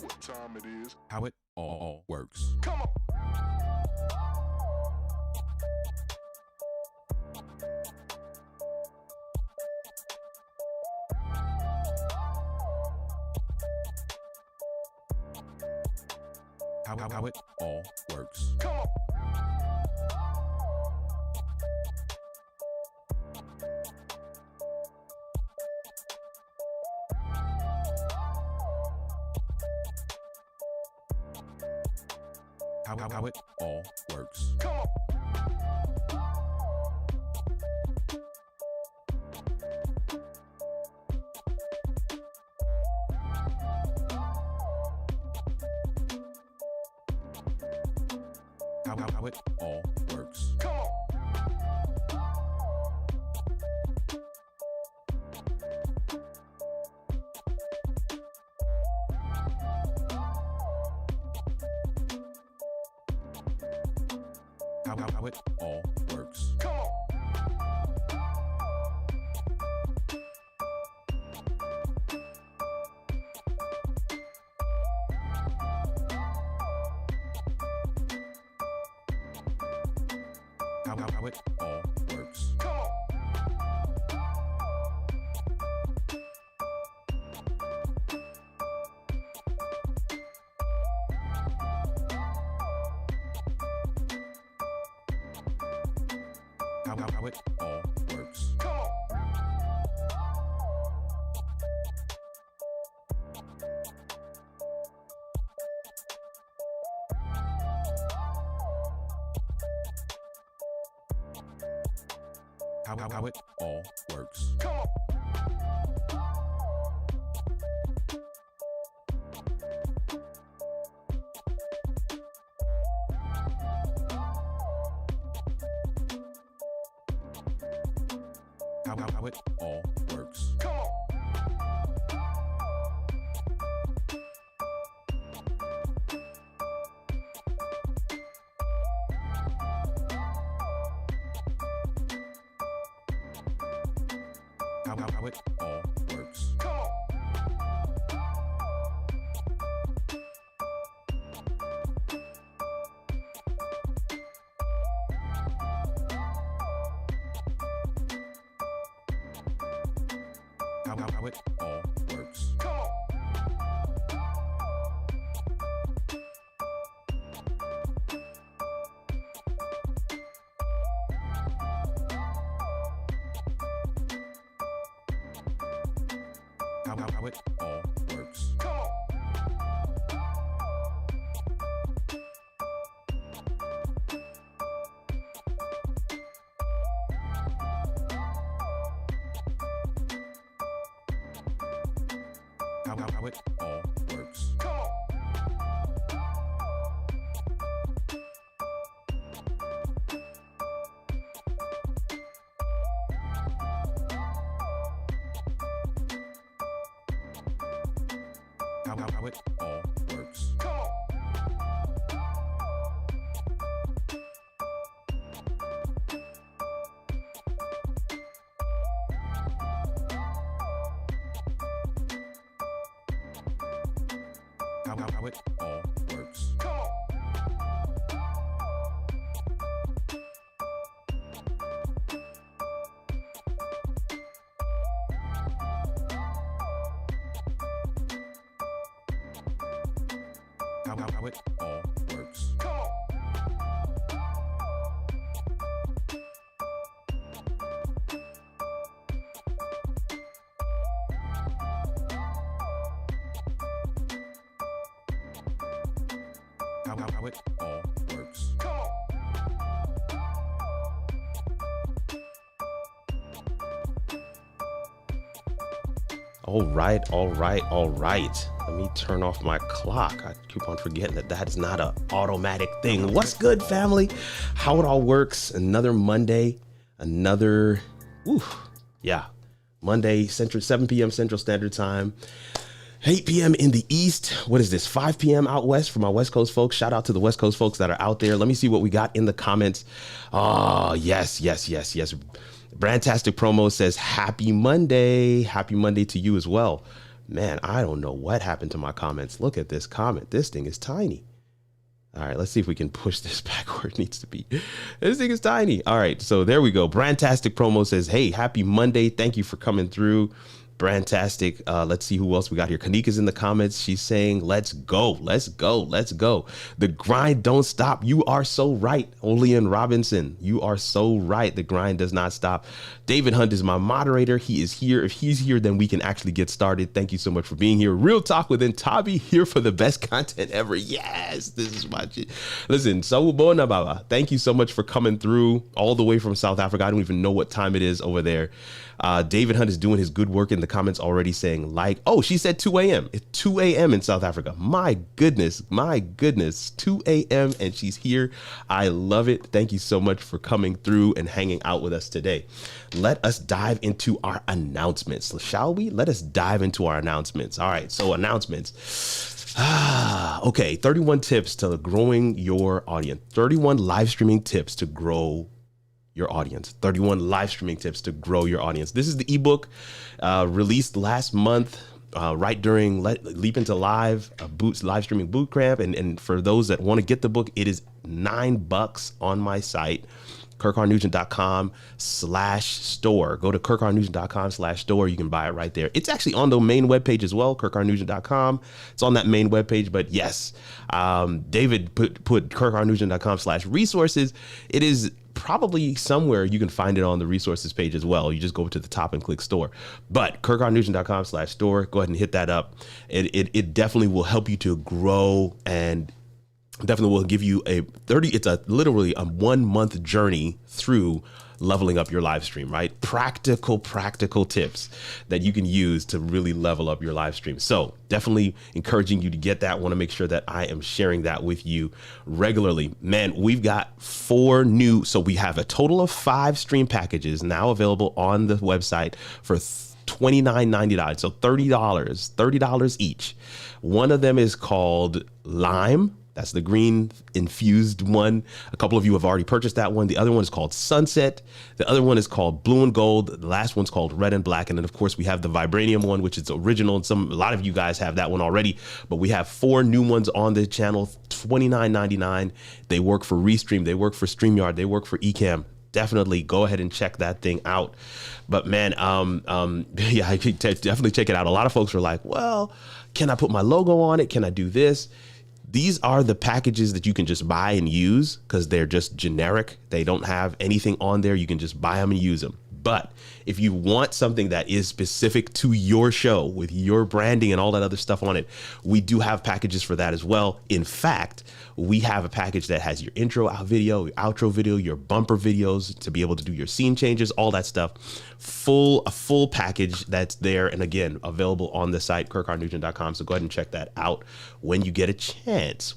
what time it is. How it all works. Come on. How it all works. Come on. How it all works. Come on. How it all works. Come on. How it all works. Come on. How it all works. Come on. How it all works. Come on. How it all works. Come on. How it all works. Come on. How it all works. Come on. How it all works. Come on. How it all works. Come on. How it all works. Come on. How it all works. Come on. How it all works. Come on. How it all works. Come on. How it all works. Come on. All right. Let me turn off my clock. I keep on forgetting that is not an automatic thing. What's good, family? How it all works. Another Monday, Monday, Central, 7 p.m. Central Standard Time, 8 p.m. in the East. What is this? 5 p.m. out West for my West Coast folks. Shout out to the West Coast folks that are out there. Let me see what we got in the comments. Oh, yes. Brandtastic Promo says, happy Monday. Happy Monday to you as well. Man, I don't know what happened to my comments. Look at this comment. This thing is tiny. All right, let's see if we can push this back where it needs to be. This thing is tiny. All right, so there we go. Brandtastic Promo says, hey, happy Monday. Thank you for coming through. Brandtastic. Let's see who else we got here. Kanika's in the comments. She's saying, let's go, let's go, let's go. The grind don't stop. You are so right. Olean Robinson, you are so right. The grind does not stop. David Hunt is my moderator. He is here. If he's here, then we can actually get started. Thank you so much for being here. Real Talk with Tabi here for the best content ever. Yes, this is my shit. Listen, Sawubona Baba, thank you so much for coming through all the way from South Africa. I don't even know what time it is over there. David Hunt is doing his good work in the comments already saying like, oh, she said 2 a.m. It's 2 a.m. in South Africa. My goodness, 2 a.m. and she's here. I love it. Thank you so much for coming through and hanging out with us today. Let us dive into our announcements, shall we? Let us dive into our announcements. All right, so announcements. Okay, 31 tips to growing your audience. 31 live streaming tips to grow your audience. 31 live streaming tips to grow your audience. This is the ebook released last month, right during Leap into Live live streaming bootcamp. And for those that want to get the book, it is $9 on my site, kirkrnugent.com/store. Go to kirkrnugent.com/store. You can buy it right there. It's actually on the main webpage as well, kirkrnugent.com. It's on that main webpage, but yes, David put kirkrnugent.com/resources. It is probably somewhere you can find it on the resources page as well. You just go to the top and click store, but kirkrnugent.com/store. Go ahead and hit that up. It definitely will help you to grow and definitely will give you literally a 1 month journey through leveling up your live stream, right? Practical tips that you can use to really level up your live stream. So definitely encouraging you to get that. Want to make sure that I am sharing that with you regularly. Man, we've got 4 new. So we have a total of 5 stream packages now available on the website for $29.99. So $30 each. One of them is called Lime. That's the green infused one. A couple of you have already purchased that one. The other one is called Sunset. The other one is called Blue and Gold. The last one's called Red and Black. And then of course we have the Vibranium one, which is original. And a lot of you guys have that one already, but we have 4 new ones on the channel, $29.99. They work for Restream. They work for StreamYard. They work for Ecamm. Definitely go ahead and check that thing out. But man, yeah, definitely check it out. A lot of folks are like, well, can I put my logo on it? Can I do this? These are the packages that you can just buy and use because they're just generic. They don't have anything on there. You can just buy them and use them. But if you want something that is specific to your show with your branding and all that other stuff on it, we do have packages for that as well. In fact, we have a package that has your intro video, your outro video, your bumper videos to be able to do your scene changes, all that stuff. A full package that's there. And again, available on the site, kirkrnugent.com. So go ahead and check that out when you get a chance.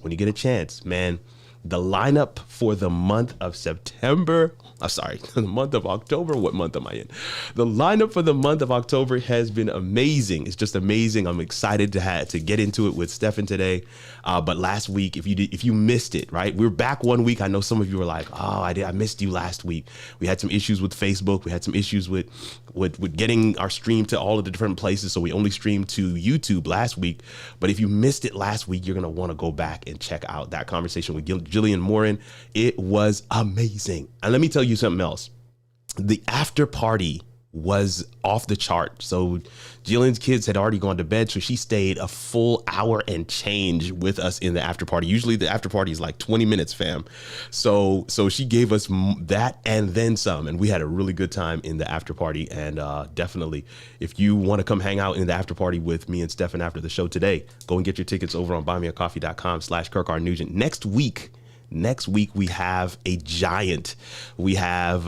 Man, the lineup for the month of September, the month of October. What month am I in? The lineup for the month of October has been amazing. It's just amazing. I'm excited to get into it with Stefan today. But last week, if you missed it, right? We're back 1 week. I know some of you were like, oh, I missed you last week. We had some issues with Facebook. We had some issues with getting our stream to all of the different places. So we only streamed to YouTube last week. But if you missed it last week, you're going to want to go back and check out that conversation with Jillian Morin. It was amazing. And let me tell you something else. The after party was off the chart. So Jillian's kids had already gone to bed, so she stayed a full hour and change with us in the after party. Usually the after party is like 20 minutes, fam. So she gave us that and then some, and we had a really good time in the after party. And definitely, if you want to come hang out in the after party with me and Stefan after the show today, go and get your tickets over on buymeacoffee.com/KirkRNugent. Next week we have a giant. We have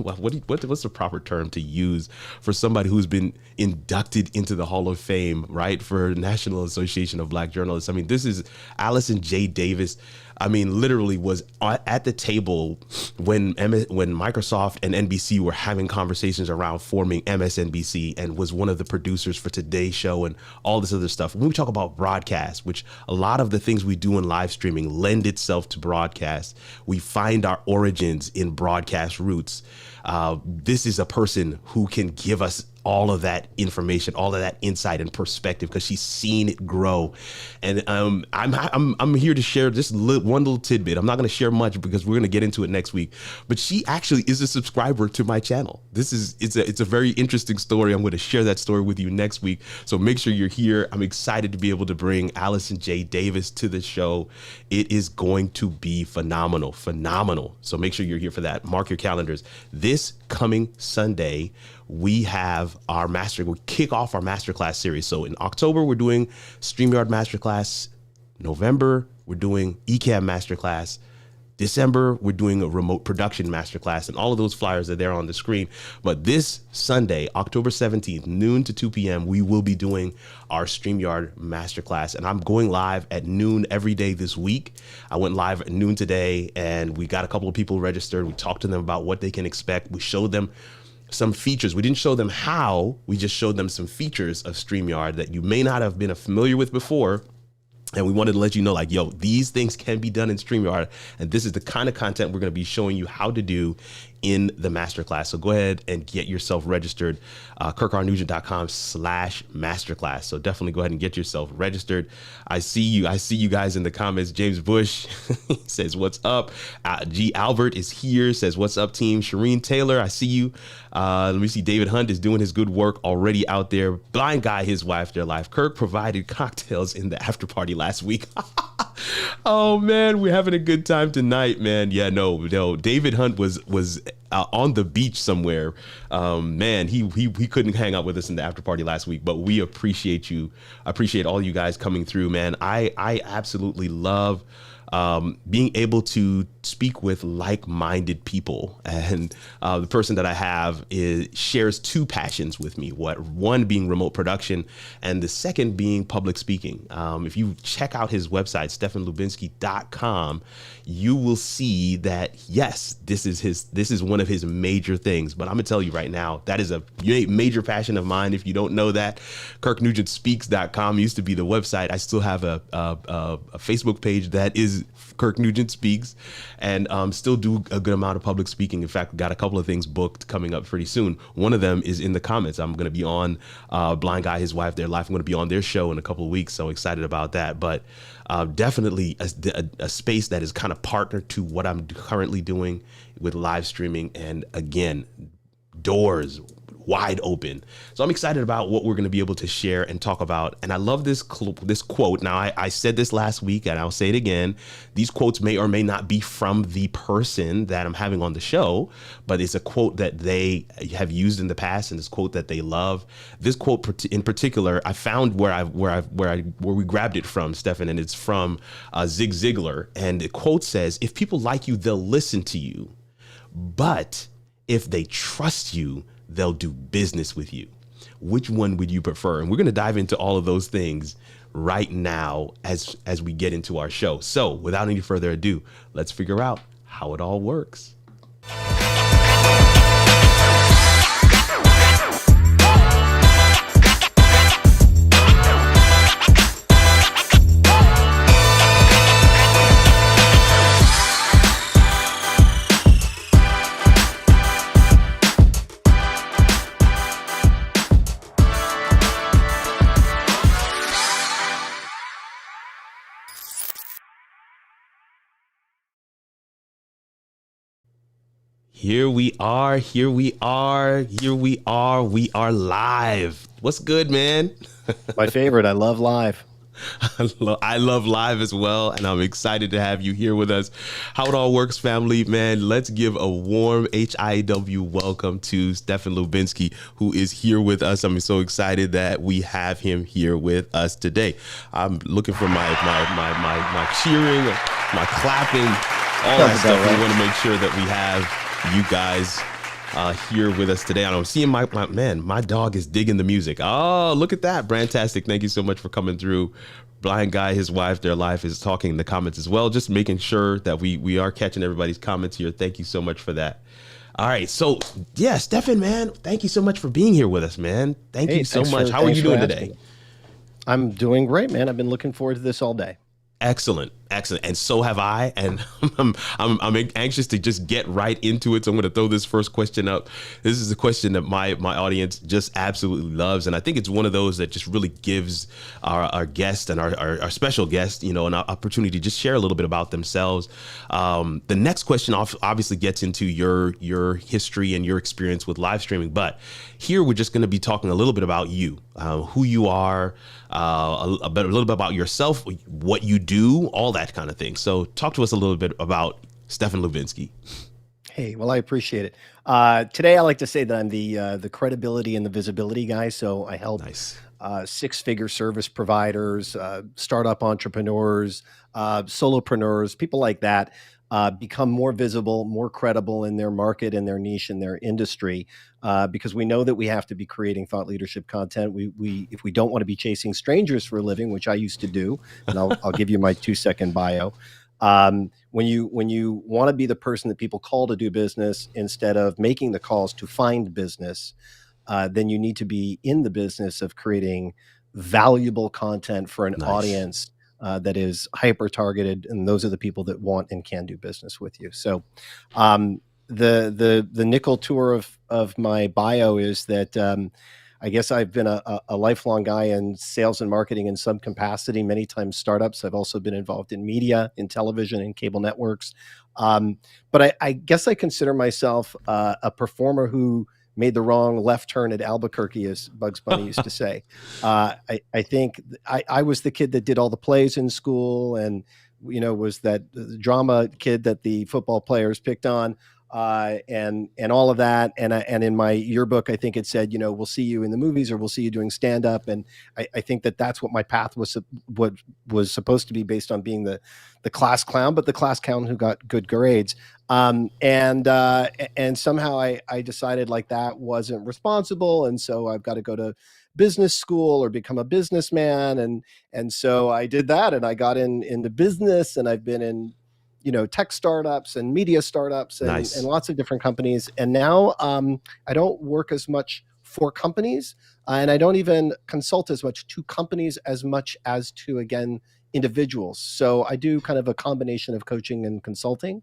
what's the proper term to use for somebody who's been inducted into the Hall of Fame, right? For National Association of Black Journalists. I mean, this is Allison J. Davis. I mean, literally was at the table when Microsoft and NBC were having conversations around forming MSNBC, and was one of the producers for Today's Show and all this other stuff. When we talk about broadcast, which a lot of the things we do in live streaming lend itself to broadcast, we find our origins in broadcast roots. This is a person who can give us all of that information, all of that insight and perspective, because she's seen it grow. And I'm here to share just one little tidbit. I'm not going to share much because we're going to get into it next week. But she actually is a subscriber to my channel. It's a very interesting story. I'm going to share that story with you next week. So make sure you're here. I'm excited to be able to bring Allison J. Davis to the show. It is going to be phenomenal. So make sure you're here for that. Mark your calendars. This coming Sunday, we have we kick off our masterclass series. So in October, we're doing StreamYard Masterclass. November, we're doing Ecamm Masterclass. December, we're doing a remote production masterclass, and all of those flyers are there on the screen. But this Sunday, October 17th, noon to 2 p.m., we will be doing our StreamYard masterclass, and I'm going live at noon every day this week. I went live at noon today, and we got a couple of people registered. We talked to them about what they can expect. We showed them some features. We didn't show them how, we just showed them some features of StreamYard that you may not have been familiar with before. And we wanted to let you know, like, yo, these things can be done in StreamYard. And this is the kind of content we're going to be showing you how to do in the masterclass. So go ahead and get yourself registered, kirknugent.com/masterclass. So definitely go ahead and get yourself registered. I see you guys in the comments. James Bush says, what's up? G. Albert is here, says, what's up, team? Shireen Taylor, I see you. Let me see. David Hunt is doing his good work already out there. Blind Guy, his wife, their life. Kirk provided cocktails in the after party last week. Oh man, we're having a good time tonight, man. Yeah, no. David Hunt was on the beach somewhere. Man, he couldn't hang out with us in the after party last week, but we appreciate you. I appreciate all you guys coming through, man. I absolutely love being able to speak with like-minded people, and the person that I have shares two passions with me. One being remote production, and the second being public speaking. If you check out his website, stefanlubinski.com, you will see that yes, this is one of his major things. But I'm gonna tell you right now, that is a major passion of mine. If you don't know that, kirknugentspeaks.com used to be the website. I still have a Facebook page that is Kirk Nugent Speaks, and still do a good amount of public speaking. In fact, got a couple of things booked coming up pretty soon. One of them is in the comments. I'm going to be on Blind Guy, his wife, their life. I'm going to be on their show in a couple of weeks, so excited about that. But definitely a space that is kind of partnered to what I'm currently doing with live streaming, and again, doors wide open. So I'm excited about what we're going to be able to share and talk about. And I love this quote. Now, I said this last week, and I'll say it again. These quotes may or may not be from the person that I'm having on the show, but it's a quote that they have used in the past, and it's a quote that they love. This quote in particular, I found where we grabbed it from, Stefan, and it's from Zig Ziglar. And the quote says, "If people like you, they'll listen to you. But if they trust you, they'll do business with you." Which one would you prefer? And we're going to dive into all of those things right now as we get into our show. So without any further ado, let's figure out how it all works. Here we are. We are live. What's good, man? My favorite. I love live. I love live as well, and I'm excited to have you here with us. How it all works, family, man. Let's give a warm HIAW welcome to Stefan Lubinski, who is here with us. I'm so excited that we have him here with us today. I'm looking for my cheering, my clapping, all that stuff. Right. We want to make sure that we have you guys here with us today. I'm seeing my dog is digging the music. Oh, look at that. Brandtastic. Thank you so much for coming through. Blind Guy, his wife, their life is talking in the comments as well. Just making sure that we are catching everybody's comments here. Thank you so much for that. All right. So yeah, Stefan, man, thank you so much for being here with us, man. Thank you so much. How are you doing today? I'm doing great, man. I've been looking forward to this all day. Excellent. Excellent. And so have I. And I'm anxious to just get right into it. So I'm going to throw this first question up. This is a question that my audience just absolutely loves. And I think it's one of those that just really gives our guest and our special guest, you know, an opportunity to just share a little bit about themselves. The next question obviously gets into your history and your experience with live streaming. But here we're just going to be talking a little bit about you, who you are, a little bit about yourself, what you do, all that kind of thing. So talk to us a little bit about Stefan Lubinski. Hey, well, I appreciate it. Today, I like to say that I'm the credibility and the visibility guy. So I help six-figure service providers, startup entrepreneurs, solopreneurs, people like that, become more visible, more credible in their market, in their niche, in their industry, because we know that we have to be creating thought leadership content. If we don't want to be chasing strangers for a living, which I used to do, and I'll give you my 2-second bio. When you want to be the person that people call to do business instead of making the calls to find business, then you need to be in the business of creating valuable content for an audience that is hyper targeted, and those are the people that want and can do business with you. So, the nickel tour of my bio is that I guess I've been a lifelong guy in sales and marketing in some capacity, many times startups. I've also been involved in media, in television, and cable networks. But I guess I consider myself a performer who made the wrong left turn at Albuquerque, as Bugs Bunny used to say. I think I was the kid that did all the plays in school and, you know, was that the drama kid that the football players picked on. And all of that. And in my yearbook, I think it said, you know, we'll see you in the movies or we'll see you doing stand up. And I think that that's what my path was, what was supposed to be, based on being the class clown, but the class clown who got good grades. And somehow I decided like that wasn't responsible. And so I've got to go to business school or become a businessman. And so I did that, and I got into business, and I've been in, you know, tech startups and media startups and lots of different companies. And now I don't work as much for companies, and I don't even consult as much to companies as much as to, again, individuals. So I do kind of a combination of coaching and consulting.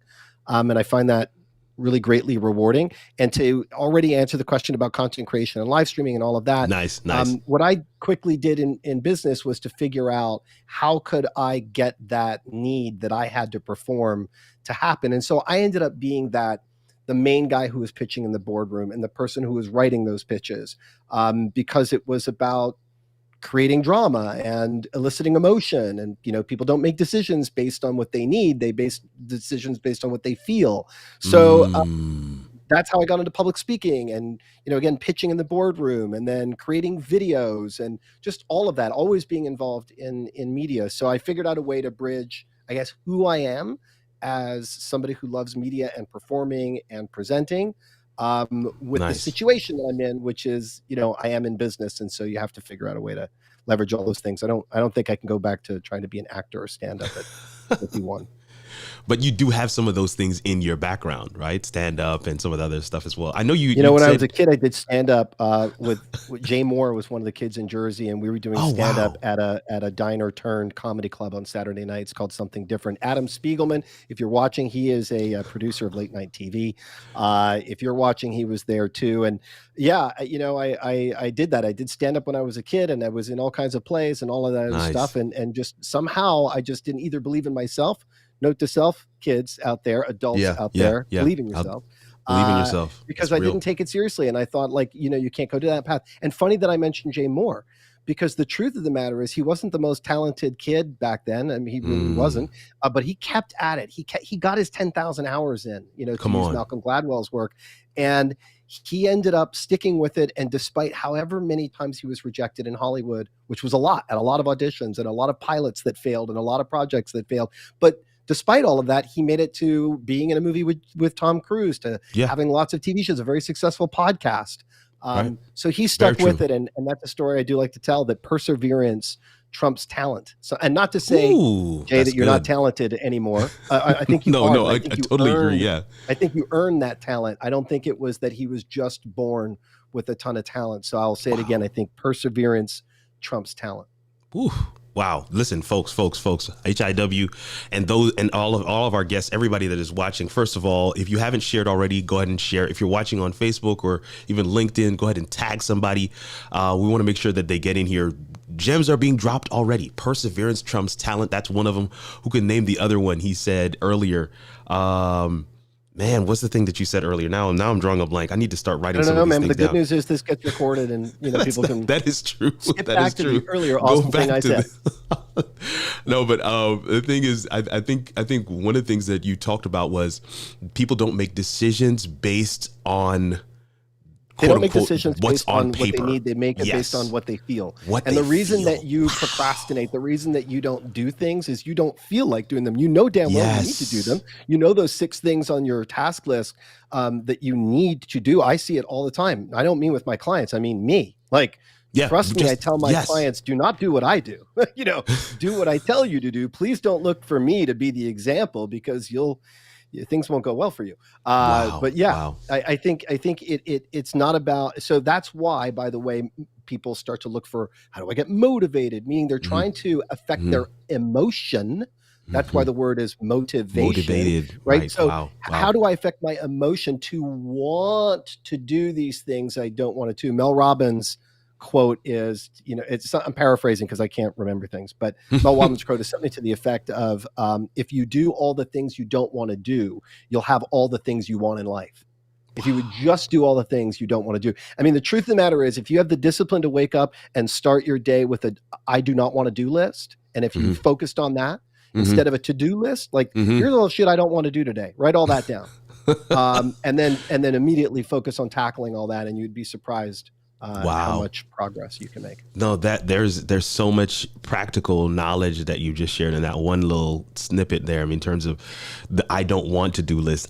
And I find that really greatly rewarding. And to already answer the question about content creation and live streaming and all of that, nice. What I quickly did in business was to figure out how could I get that need that I had to perform to happen. And so I ended up being the main guy who was pitching in the boardroom and the person who was writing those pitches, because it was about creating drama and eliciting emotion. And, you know, people don't make decisions based on what they need. They base decisions based on what they feel. So that's how I got into public speaking and, you know, again, pitching in the boardroom and then creating videos and just all of that, always being involved in media. So I figured out a way to bridge, I guess, who I am as somebody who loves media and performing and presenting, with the situation that I'm in, which is, you know, I am in business. And so you have to figure out a way to leverage all those things. I don't think I can go back to trying to be an actor or stand up at 51. But you do have some of those things in your background, right? Stand up and some of the other stuff as well. I know you. You know, when I was a kid, I did stand up with Jay Moore was one of the kids in Jersey, and we were doing stand up at a diner turned comedy club on Saturday nights called Something Different. Adam Spiegelman, if you're watching, he is a producer of late night TV. If you're watching, he was there too. And yeah, you know, I did that. I did stand up when I was a kid, and I was in all kinds of plays and all of that other stuff. And just somehow I just didn't either believe in myself. Note to self, kids out there, adults out there, believe in yourself. Believe in yourself. Because I didn't take it seriously. And I thought, like, you know, you can't go to that path. And funny that I mentioned Jay Moore, because the truth of the matter is he wasn't the most talented kid back then. I mean, he really wasn't. But he kept at it. He got his 10,000 hours in, you know, to use Malcolm Gladwell's work. And he ended up sticking with it. And despite however many times he was rejected in Hollywood, which was a lot, at a lot of auditions and a lot of pilots that failed and a lot of projects that failed, but despite all of that, he made it to being in a movie with Tom Cruise, to having lots of TV shows, a very successful podcast. So he stuck with it. And that's a story I do like to tell, that perseverance trumps talent. So, and not to say, Jay, that you're not talented anymore. I think you are. I totally agree. Yeah. I think you earned that talent. I don't think it was that he was just born with a ton of talent. So I'll say it again. I think perseverance trumps talent. Ooh. Wow. Listen, folks, HIW and those and all of our guests, everybody that is watching. First of all, if you haven't shared already, go ahead and share. If you're watching on Facebook or even LinkedIn, go ahead and tag somebody. We want to make sure that they get in here. Gems are being dropped already. Perseverance trumps talent. That's one of them. Who can name the other one? He said earlier. Man, what's the thing that you said earlier? Now I'm drawing a blank. I need to start writing some of these things The good down. news is this gets recorded, and people can. That is true. Skip That back is to true. the earlier awesome thing I said. No, but the thing is, I think one of the things that you talked about was people don't make decisions based on. They don't make decisions what's based on paper. what they need. They make it based on what they feel. The reason that you procrastinate, the reason that you don't do things is you don't feel like doing them. You know damn well you need to do them. You know those 6 things on your task list that you need to do. I see it all the time. I don't mean with my clients. I mean me. Trust me, I tell my clients, do not do what I do. Do what I tell you to do. Please don't look for me to be the example, because things won't go well for you. But yeah, I think it's not about. So that's why, by the way, people start to look for, how do I get motivated? Meaning they're trying to affect their emotion. That's why the word is motivation. Motivated, right? So how do I affect my emotion to want to do these things I don't want to do? Mel Robbins' quote is, I'm paraphrasing because I can't remember things, but Mel Robbins' quote is something to the effect of, if you do all the things you don't want to do, you'll have all the things you want in life. If you would just do all the things you don't want to do. I mean, the truth of the matter is, if you have the discipline to wake up and start your day with I do not want to do list, and if you focused on that instead of a to-do list, here's all the shit I don't want to do today, write all that down. and then immediately focus on tackling all that, and you'd be surprised how much progress you can make. No, that there's so much practical knowledge that you just shared in that one little snippet there. I mean, in terms of the I don't want to do list,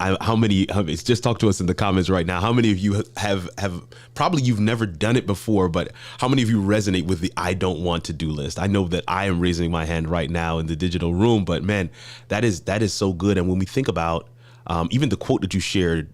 just talk to us in the comments right now. How many of you have probably you've never done it before, but how many of you resonate with the I don't want to do list? I know that I am raising my hand right now in the digital room, but man, that is so good. And when we think about even the quote that you shared,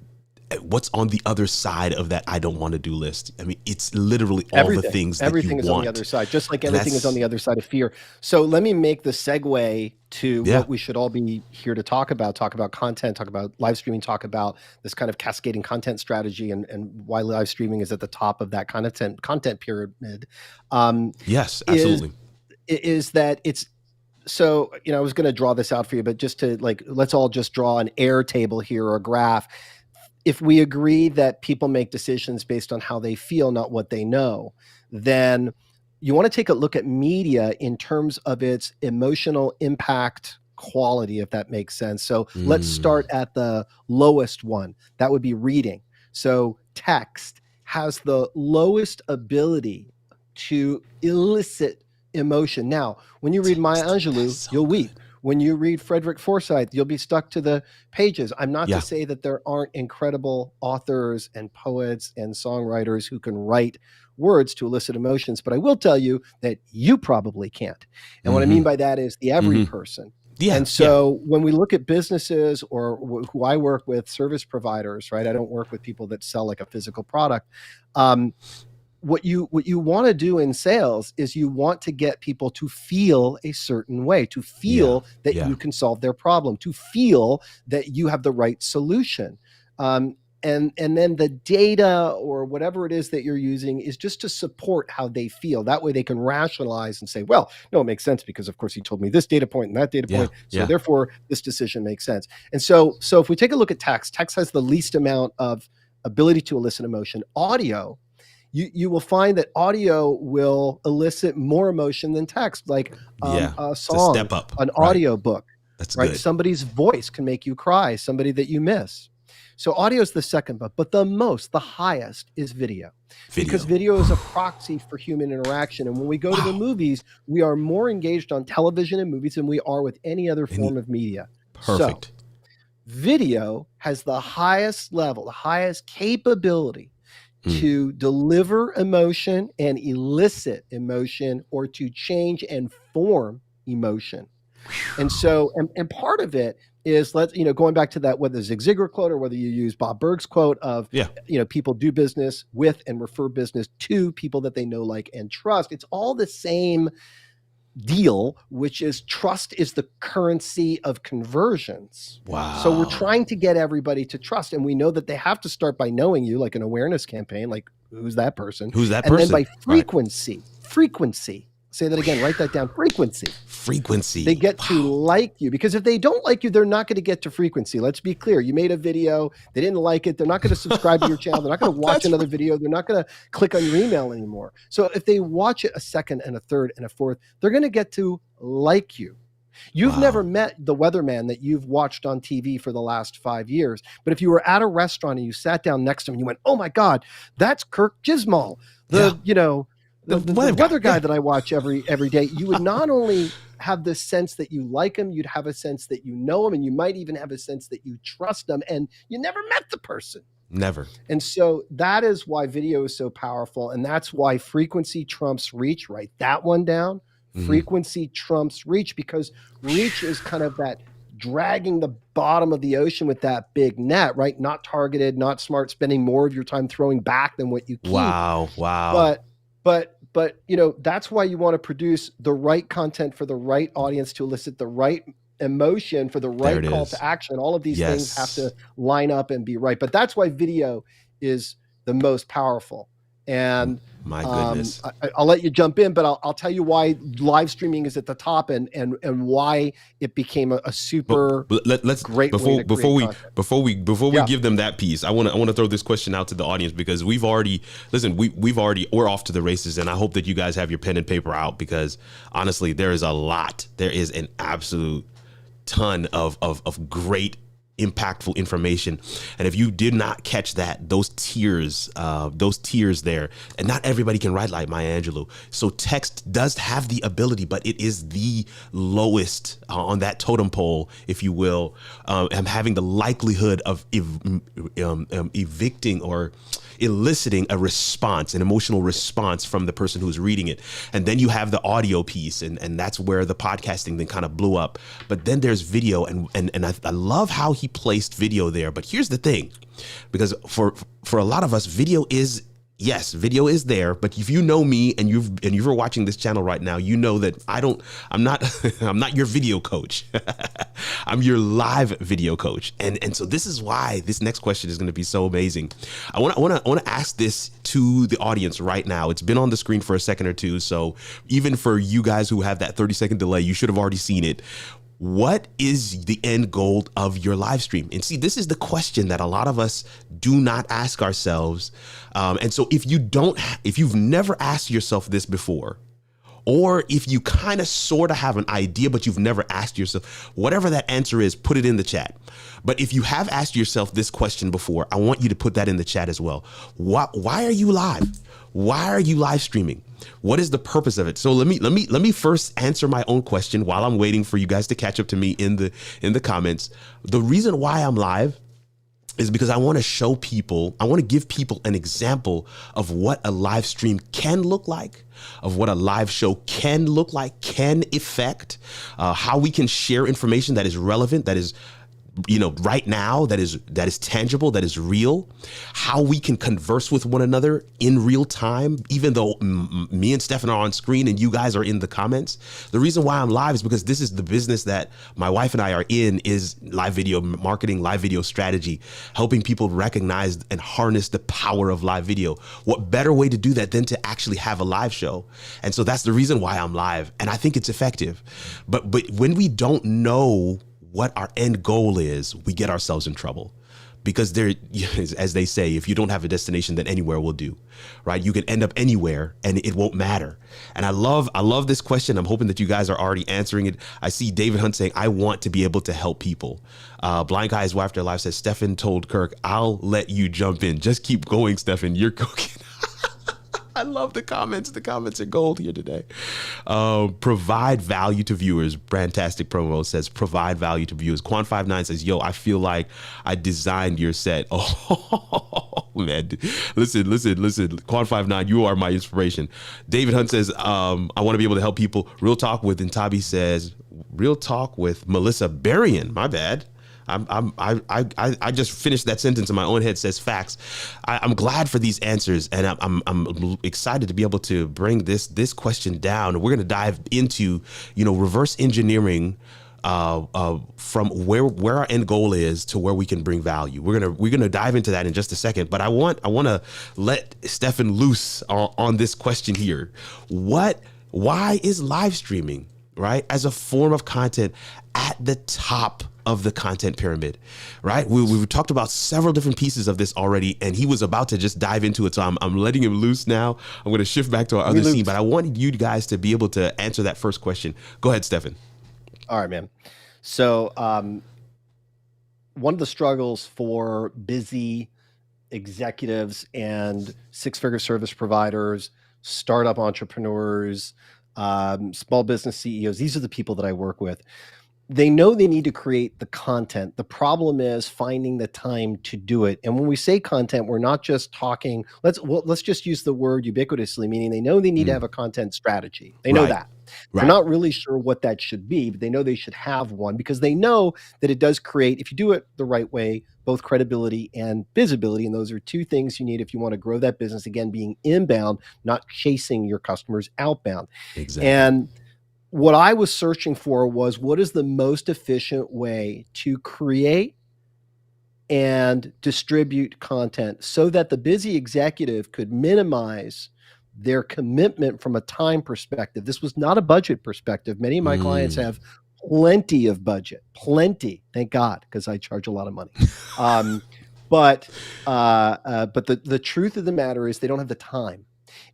what's on the other side of that I don't want to do list? I mean, it's literally all the things that everything you is want. On the other side, just like anything is on the other side of fear. So let me make the segue to what we should all be here to talk about content, talk about live streaming, talk about this kind of cascading content strategy, and why live streaming is at the top of that content pyramid. Yes, absolutely. Is that it's, so, I was going to draw this out for you, but just to let's all just draw an air table here, or a graph. If we agree that people make decisions based on how they feel, not what they know, then you want to take a look at media in terms of its emotional impact quality, if that makes sense. So let's start at the lowest one. That would be reading. So text has the lowest ability to elicit emotion. Now, when you read Maya Angelou, you'll weep. When you read Frederick Forsyth, you'll be stuck to the pages. I'm not to say that there aren't incredible authors and poets and songwriters who can write words to elicit emotions, but I will tell you that you probably can't. And what I mean by that is the every person. And so when we look at businesses, or who I work with, service providers, right? I don't work with people that sell like a physical product. What you want to do in sales is you want to get people to feel a certain way, to feel that you can solve their problem, to feel that you have the right solution. And then the data or whatever it is that you're using is just to support how they feel. That way they can rationalize and say, well, no, it makes sense because of course he told me this data point and that data point. So therefore this decision makes sense. And so if we take a look at text has the least amount of ability to elicit emotion. Audio, you will find that audio will elicit more emotion than text, like a song, step up, an audio book. That's right. Good. Somebody's voice can make you cry, somebody that you miss. So audio is the second, but the highest is video. Because video is a proxy for human interaction. And when we go to the movies, we are more engaged on television and movies than we are with any other form of media. Perfect. So, video has the highest level, the highest capability to deliver emotion and elicit emotion, or to change and form emotion. And so, and part of it is, going back to that, whether Zig Ziglar quote or whether you use Bob Burg's quote of, people do business with and refer business to people that they know, like, and trust. It's all the same deal, which is trust is the currency of conversions. Wow. So we're trying to get everybody to trust. And we know that they have to start by knowing you, like an awareness campaign, like who's that person? Who's that person? person? And then by frequency, frequency. Say that again, write that down. Frequency. They get to like you, because if they don't like you, they're not going to get to frequency. Let's be clear. You made a video, they didn't like it. They're not going to subscribe to your channel. They're not going to watch another video. They're not going to click on your email anymore. So if they watch it a second and a third and a fourth, they're going to get to like you. You've never met the weatherman that you've watched on TV for the last 5 years. But if you were at a restaurant and you sat down next to him and you went, oh my God, that's Kirk Gizmal, the weather guy that I watch every day, you would not only have the sense that you like him, you'd have a sense that you know him, and you might even have a sense that you trust him, and you never met the person. Never. And so that is why video is so powerful, and that's why frequency trumps reach. Write that one down. Frequency trumps reach, because reach is kind of that dragging the bottom of the ocean with that big net, right? Not targeted, not smart, spending more of your time throwing back than what you keep. Wow. But that's why you want to produce the right content for the right audience to elicit the right emotion for the right call to action. All of these things have to line up and be right. But that's why video is the most powerful. And my goodness, I'll let you jump in, but I'll tell you why live streaming is at the top and why it became a super let's great before we give them that piece. I want to throw this question out to the audience, because we're off to the races, and I hope that you guys have your pen and paper out, because honestly, there is an absolute ton of great impactful information. And if you did not catch those tears there, and not everybody can write like Maya Angelou. So text does have the ability, but it is the lowest on that totem pole, if you will, and having the likelihood of evicting or eliciting a response, an emotional response from the person who's reading it. And then you have the audio piece, and that's where the podcasting thing kind of blew up. But then there's video, and I love how he placed video there. But here's the thing, because for a lot of us, video is there, but if you know me and you're watching this channel right now, you know that I'm not your video coach. I'm your live video coach. And so this is why this next question is going to be so amazing. I want to ask this to the audience right now. It's been on the screen for a second or two. So even for you guys who have that 30-second delay, you should have already seen it. What is the end goal of your live stream? And see, this is the question that a lot of us do not ask ourselves. And so if you've never asked yourself this before, or if you kind of sort of have an idea, but you've never asked yourself, whatever that answer is, put it in the chat. But if you have asked yourself this question before, I want you to put that in the chat as well. Why are you live? Why are you live streaming? What is the purpose of it? So let me first answer my own question while I'm waiting for you guys to catch up to me in the comments. The reason why I'm live is because I want to show people, I want to give people an example of what a live stream can look like, of what a live show can look like, can affect, how we can share information that is relevant, that is right now, that is tangible, that is real, how we can converse with one another in real time, even though me and Stefan are on screen and you guys are in the comments. The reason why I'm live is because this is the business that my wife and I are in, is live video marketing, live video strategy, helping people recognize and harness the power of live video. What better way to do that than to actually have a live show? And so that's the reason why I'm live, and I think it's effective. But when we don't know what our end goal is, we get ourselves in trouble, because there, as they say, if you don't have a destination, then anywhere will do, right? You can end up anywhere and it won't matter. And I love this question. I'm hoping that you guys are already answering it. I see David Hunt saying, I want to be able to help people. Blind Guy's Wife After Life says, Stefan told Kirk, I'll let you jump in. Just keep going, Stefan. You're cooking. I love the comments. The comments are gold here today. Provide value to viewers. Brandtastic Promo says, provide value to viewers. Quan59 says, yo, I feel like I designed your set. Oh, man. Listen. Quan59, you are my inspiration. David Hunt says, I want to be able to help people. Real Talk with Intabi says, Real Talk with Melissa Berrien. My bad. I just finished that sentence in my own head. Says facts. I'm glad for these answers, and I'm excited to be able to bring this question down. We're going to dive into, reverse engineering from where our end goal is to where we can bring value. We're gonna dive into that in just a second. But I want to let Stefan loose on this question here. Why is live streaming, right, as a form of content at the top of the content pyramid, right? We've talked about several different pieces of this already, and he was about to just dive into it. So I'm letting him loose now. I'm going to shift back to our other scene, but I wanted you guys to be able to answer that first question. Go ahead, Stefan. All right, man. So one of the struggles for busy executives and six-figure service providers, startup entrepreneurs, small business CEOs, these are the people that I work with. They know they need to create the content. The problem is finding the time to do it. And when we say content, we're not just talking, let's just use the word ubiquitously, meaning they know they need to have a content strategy. They know that. They're not really sure what that should be, but they know they should have one because they know that it does create, if you do it the right way, both credibility and visibility. And those are two things you need if you want to grow that business, again, being inbound, not chasing your customers outbound. Exactly. And what I was searching for was, what is the most efficient way to create and distribute content so that the busy executive could minimize their commitment from a time perspective. This was not a budget perspective. Many of my clients have plenty of budget, plenty, thank God, because I charge a lot of money. But the truth of the matter is they don't have the time.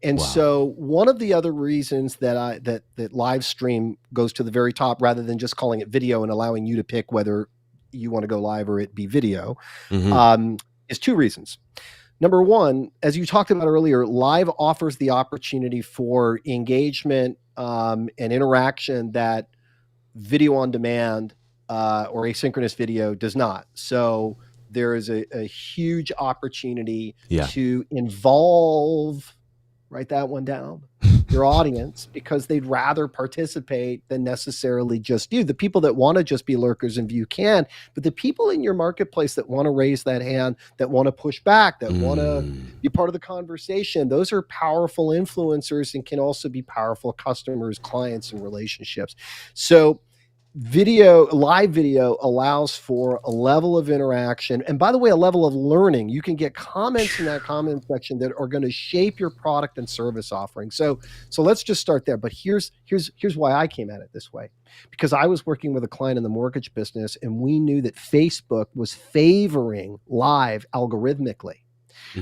And so one of the other reasons that that live stream goes to the very top rather than just calling it video and allowing you to pick whether you want to go live or it be video is two reasons. Number one, as you talked about earlier, live offers the opportunity for engagement and interaction that video on demand or asynchronous video does not. So there is a huge opportunity to involve, write that one down, your audience, because they'd rather participate than necessarily just you. The people that want to just be lurkers and view can, but the people in your marketplace that want to raise that hand, that want to push back, that want to be part of the conversation, those are powerful influencers and can also be powerful customers, clients, and relationships. So live video allows for a level of interaction. And by the way, a level of learning. You can get comments in that comment section that are going to shape your product and service offering. So let's just start there. But here's why I came at it this way. Because I was working with a client in the mortgage business, and we knew that Facebook was favoring live algorithmically.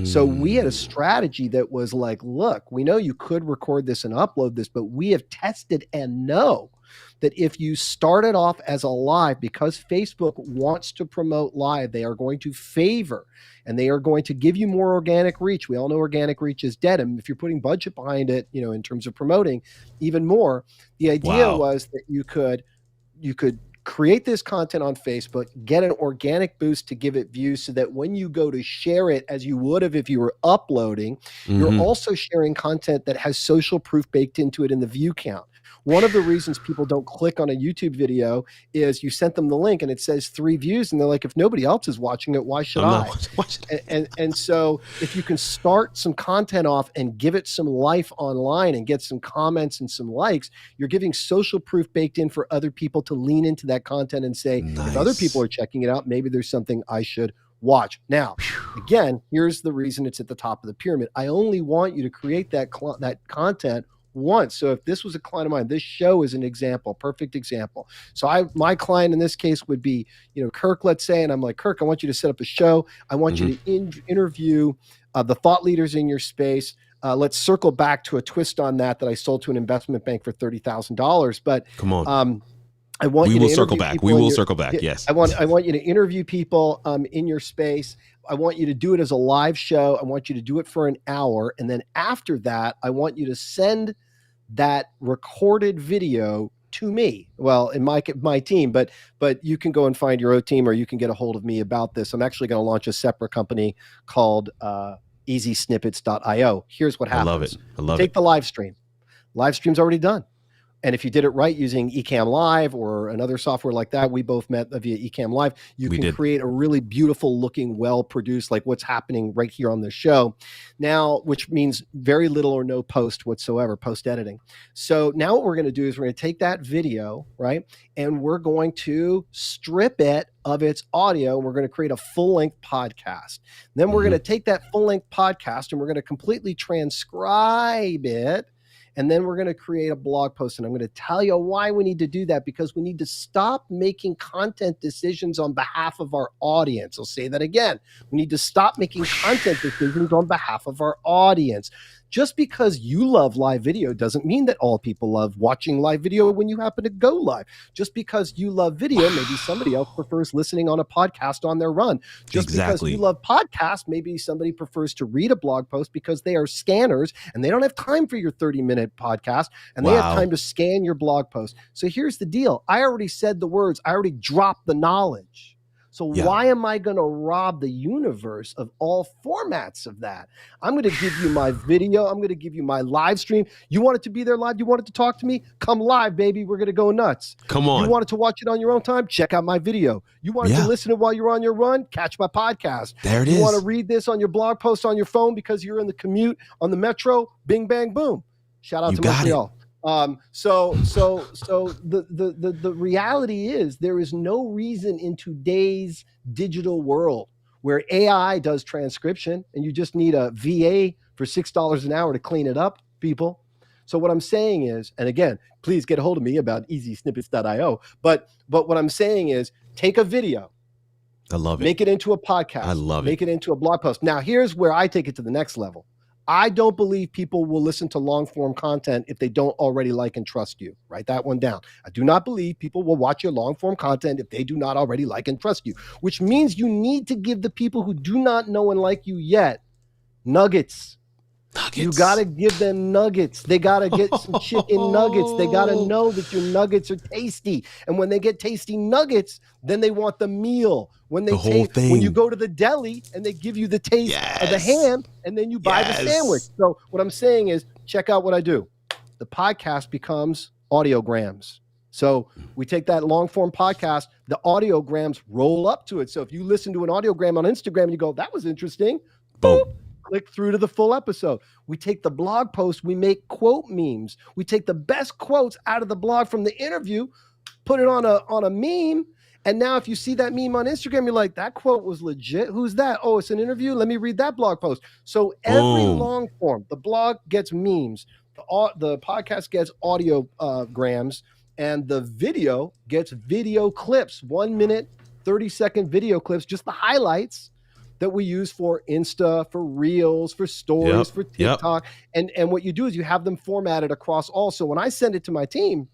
So we had a strategy that was like, look, we know you could record this and upload this, but we have tested and know that if you start it off as a live, because Facebook wants to promote live, they are going to favor and they are going to give you more organic reach. We all know organic reach is dead. And if you're putting budget behind it, in terms of promoting even more, the idea was that you could create this content on Facebook, get an organic boost to give it views so that when you go to share it as you would have if you were uploading, you're also sharing content that has social proof baked into it in the view count. One of the reasons people don't click on a YouTube video is you sent them the link and it says 3 views and they're like, if nobody else is watching it, why should I? And so if you can start some content off and give it some life online and get some comments and some likes, you're giving social proof baked in for other people to lean into that content and say, if other people are checking it out, maybe there's something I should watch. Now, again, here's the reason it's at the top of the pyramid. I only want you to create that content once. So if this was a client of mine, this show is an example, perfect example. So my client in this case would be, Kirk, let's say, and I'm like, Kirk, I want you to set up a show. I want you to interview the thought leaders in your space. Let's circle back to a twist on that I sold to an investment bank for $30,000. But come on. I want we will circle back. We will circle back. Yes. I want you to interview people in your space. I want you to do it as a live show. I want you to do it for an hour. And then after that, I want you to send that recorded video to me. Well, in my team, but you can go and find your own team, or you can get a hold of me about this. I'm actually going to launch a separate company called easysnippets.io. Here's what happens. I love it. Take the live stream. Live stream's already done. And if you did it right using Ecamm Live or another software like that, we both met via Ecamm Live, you can create a really beautiful looking, well-produced, like what's happening right here on the show now, which means very little or no post whatsoever, post editing. So now what we're going to do is we're going to take that video, right? And we're going to strip it of its audio. And we're going to create a full-length podcast. Then we're going to take that full-length podcast and we're going to completely transcribe it. And then we're going to create a blog post. And I'm going to tell you why we need to do that, because we need to stop making content decisions on behalf of our audience. I'll say that again. We need to stop making content decisions on behalf of our audience. Just because you love live video doesn't mean that all people love watching live video when you happen to go live. Just because you love video, maybe somebody else prefers listening on a podcast on their run. Just because you love podcasts, maybe somebody prefers to read a blog post because they are scanners and they don't have time for your 30-minute podcast and they have time to scan your blog post. So here's the deal. I already said the words. I already dropped the knowledge. So why am I going to rob the universe of all formats of that? I'm going to give you my video. I'm going to give you my live stream. You want it to be there live? You want it to talk to me? Come live, baby. We're going to go nuts. Come on. You want it to watch it on your own time? Check out my video. You want it to listen to it while you're on your run? Catch my podcast. There it is. You want to read this on your blog post on your phone because you're in the commute on the metro? Bing, bang, boom. Shout out to Montreal. So the reality is there is no reason in today's digital world where AI does transcription and you just need a VA for $6 an hour to clean it up, people. So what I'm saying is, and again, please get a hold of me about easysnippets.io. But what I'm saying is take a video. I love it. Make it into a podcast. I love it. Make it into a blog post. Now, here's where I take it to the next level. I don't believe people will listen to long form content if they don't already like and trust you. Write that one down. I do not believe people will watch your long form content if they do not already like and trust you, which means you need to give the people who do not know and like you yet nuggets. You got to give them nuggets. They got to get some chicken nuggets. They got to know that your nuggets are tasty. And when they get tasty nuggets, then they want the meal. When they when you go to the deli and they give you the taste of the ham and then you buy the sandwich. So what I'm saying is check out what I do. The podcast becomes audiograms. So we take that long form podcast, the audiograms roll up to it. So if you listen to an audiogram on Instagram and you go, that was interesting, boom. Click through to the full episode. We take the blog post, we make quote memes. We take the best quotes out of the blog from the interview, put it on a meme. And now if you see that meme on Instagram, you're like, that quote was legit. Who's that? Oh, it's an interview. Let me read that blog post. So every long form, the blog gets memes, the podcast gets audiograms, and the video gets video clips, 1 minute, 30-second video clips, just the highlights that we use for Insta, for Reels, for Stories, for TikTok. And what you do is you have them formatted across all. So when I send it to my team,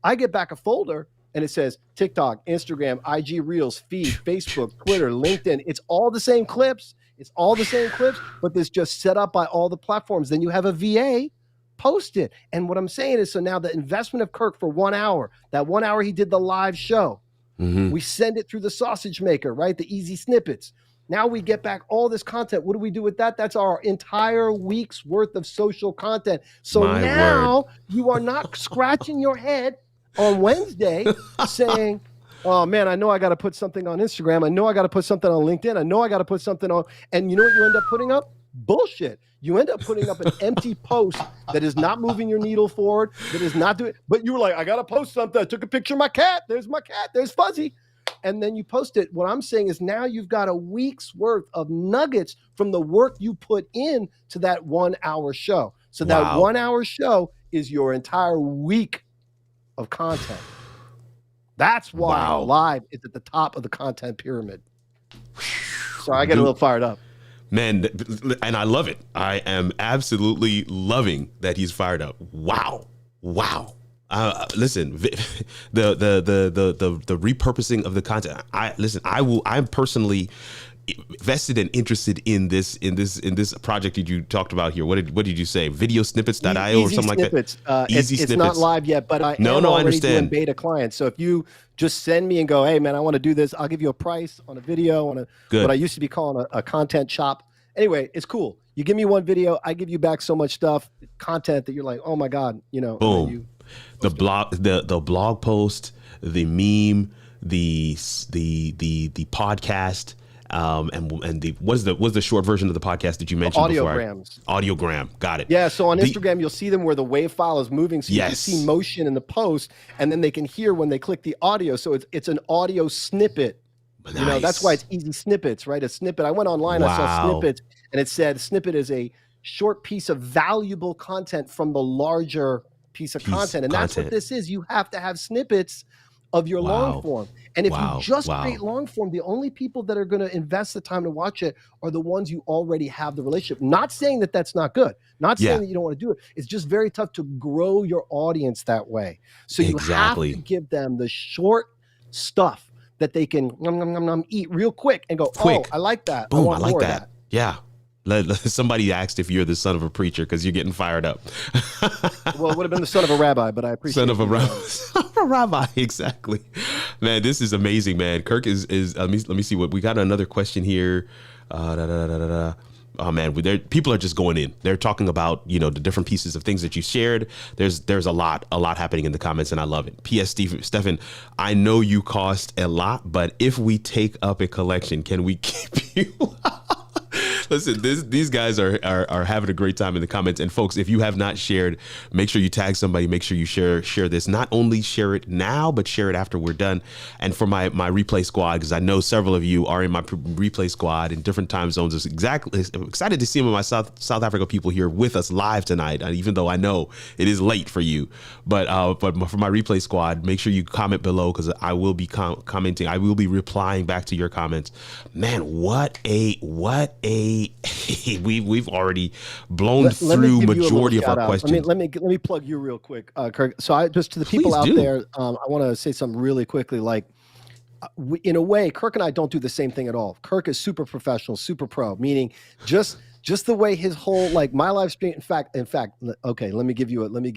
I get back a folder and it says TikTok, Instagram, IG Reels, feed, Facebook, Twitter, LinkedIn. It's all the same clips. It's all the same clips, but it's just set up by all the platforms. Then you have a VA post it. And what I'm saying is, so now the investment of Kirk for 1 hour, that 1 hour he did the live show, we send it through the sausage maker, right? The easy snippets. Now we get back all this content. What do we do with that? That's our entire week's worth of social content. So now you are not scratching your head on Wednesday saying, oh man, I know I got to put something on Instagram. I know I got to put something on LinkedIn. I know I got to put something on. And you know what you end up putting up? Bullshit. You end up putting up an empty post that is not moving your needle forward, that is not doing, but you were like, I got to post something. I took a picture of my cat. There's my cat. There's Fuzzy. And then you post it. What I'm saying is now you've got a week's worth of nuggets from the work you put in to that 1 hour show. So that 1 hour show is your entire week of content. That's why live is at the top of the content pyramid. So I get a little fired up. Man, and I love it. I am absolutely loving that he's fired up. Wow. Listen, the repurposing of the content. I'm personally vested and interested in this project that you talked about here. What did you say? Videosnippets.io or something snippets. Like that? Easy it's snippets. not live yet, but I am already doing beta clients. So if you just send me and go, hey man, I want to do this, I'll give you a price on a video on what I used to be calling a content chop. anyway, it's cool. You give me one video, I give you back so much stuff, content that you're like, oh my God, you know. Boom. The blog post, the meme, the podcast, and the what's the short version of the podcast that you mentioned? Audiograms. Audiogram. Got it. Yeah. So on Instagram, you'll see them where the wave file is moving, so you can see motion in the post, and then they can hear when they click the audio. So it's an audio snippet. Nice. You know, that's why it's easy snippets, right? A snippet. I went online, I saw snippets, and it said snippet is a short piece of valuable content from the larger piece of content. And that's what this is. You have to have snippets of your long form. And if you just create long form, the only people that are going to invest the time to watch it are the ones you already have the relationship. Not saying that that's not good. Not saying that you don't want to do it. It's just very tough to grow your audience that way. So you have to give them the short stuff that they can eat real quick and go, oh, I like that. Boom, I like that. Yeah. Somebody asked if you're the son of a preacher because you're getting fired up. Well, it would have been the son of a rabbi, but I appreciate it. Son of a rabbi, exactly. Man, this is amazing, man. Kirk is let me see what we got. Another question here. Oh man, people are just going in. They're talking about, you know, the different pieces of things that you shared. There's a lot happening in the comments, and I love it. P.S. Stefan, I know you cost a lot, but if we take up a collection, can we keep you? Listen, these guys are having a great time in the comments. And folks, if you have not shared, make sure you tag somebody. Make sure you share this. Not only share it now, but share it after we're done. And for my replay squad, because I know several of you are in my replay squad in different time zones. I'm excited to see some of my South Africa people here with us live tonight, even though I know it is late for you. But for my replay squad, make sure you comment below, because I will be commenting. I will be replying back to your comments. Man, what a we've already blown through majority of our questions. Let me plug you real quick, Kirk. So I just, to the people out there, I want to say something really quickly. Like, in a way, Kirk and I don't do the same thing at all. Kirk is super professional, super pro, meaning just the way his whole, like, my live stream. In fact, okay, let me give you a what do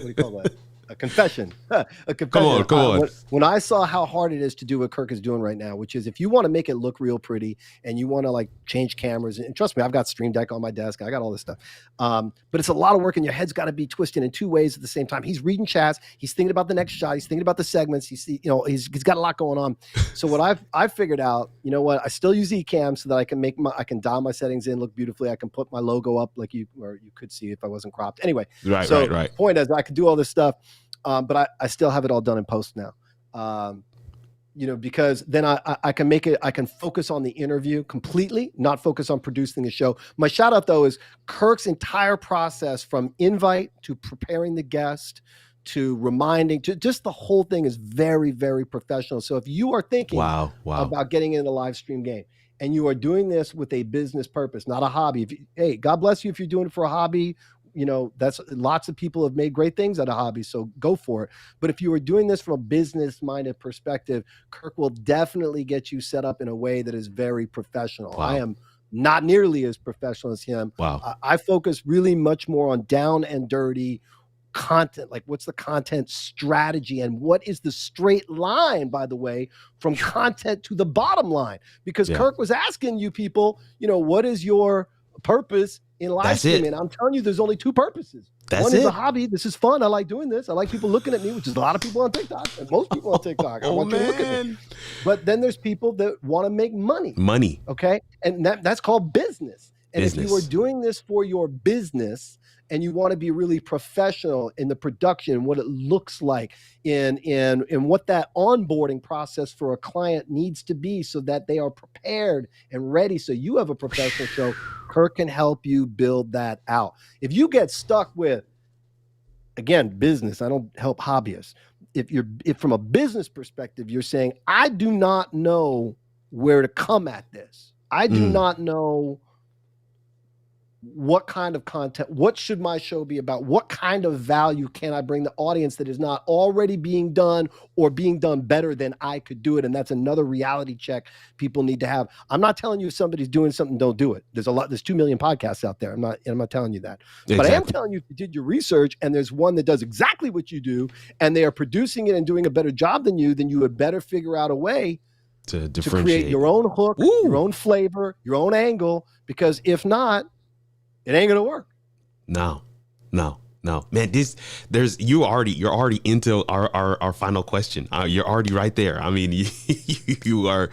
you call that? A confession. Come on. When I saw how hard it is to do what Kirk is doing right now, which is, if you want to make it look real pretty and you want to, like, change cameras, and trust me, I've got Stream Deck on my desk, I got all this stuff. But it's a lot of work, and your head's got to be twisted in two ways at the same time. He's reading chats, he's thinking about the next shot, he's thinking about the segments, he's got a lot going on. So what I've figured out, you know what, I still use Ecamm so that I can dial my settings in, look beautifully. I can put my logo up like you could see if I wasn't cropped. Anyway, right. The point is, I could do all this stuff. But I still have it all done in post now, because then I can make it, I can focus on the interview completely, not focus on producing the show. My shout out, though, is Kirk's entire process from invite to preparing the guest to reminding, just the whole thing is very, very professional. So if you are thinking about getting in the live stream game, and you are doing this with a business purpose, not a hobby, hey, God bless you if you're doing it for a hobby. That's, lots of people have made great things out of hobbies, so go for it. But if you are doing this from a business-minded perspective, Kirk will definitely get you set up in a way that is very professional. Wow. I am not nearly as professional as him. Wow. I focus really much more on down and dirty content, like what's the content strategy and what is the straight line, by the way, from content to the bottom line. Because Kirk was asking you people, what is your purpose in live streaming? I'm telling you, there's only two purposes. One is a hobby. This is fun. I like doing this. I like people looking at me, which is a lot of people on TikTok, and most people on TikTok. I want you to look at me. But then there's people that want to make money. Okay, and that's called business. And if you are doing this for your business, and you want to be really professional in the production, what it looks like in what that onboarding process for a client needs to be, so that they are prepared and ready, so you have a professional show, Kirk can help you build that out. If you get stuck with, again, business, I don't help hobbyists. If from a business perspective, you're saying, I do not know where to come at this. I do not know what kind of content, what should my show be about? What kind of value can I bring the audience that is not already being done or being done better than I could do it? And that's another reality check people need to have. I'm not telling you if somebody's doing something, don't do it. There's 2 million podcasts out there. I'm not telling you that. Exactly. But I am telling you, if you did your research and there's one that does exactly what you do and they are producing it and doing a better job than you, then you would better figure out a way to to create differentiate. your own hook, Woo! your own flavor, your own angle, because if not, it ain't gonna work. No, man. You're already into our final question. You're already right there. I mean, you are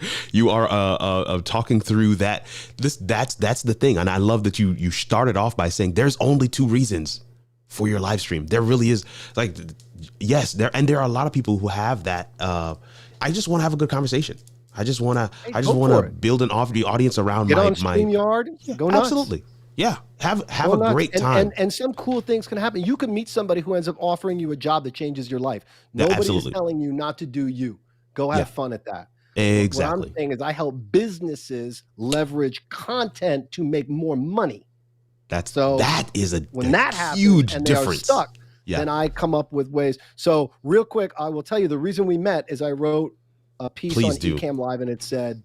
talking through that. That's the thing, and I love that you started off by saying there's only 2 reasons for your live stream. There really is. Like, yes, there are a lot of people who have that. I just want to have a good conversation. I just want to build an audience around Get my on StreamYard, go nuts. Absolutely. Yeah, have a great time. And some cool things can happen. You can meet somebody who ends up offering you a job that changes your life. Nobody is telling you not to do you. Go have fun at that. Exactly. What I'm saying is I help businesses leverage content to make more money. That is a huge difference. They are stuck, then I come up with ways. So real quick, I will tell you the reason we met is I wrote a piece on Ecamm Live, and it said,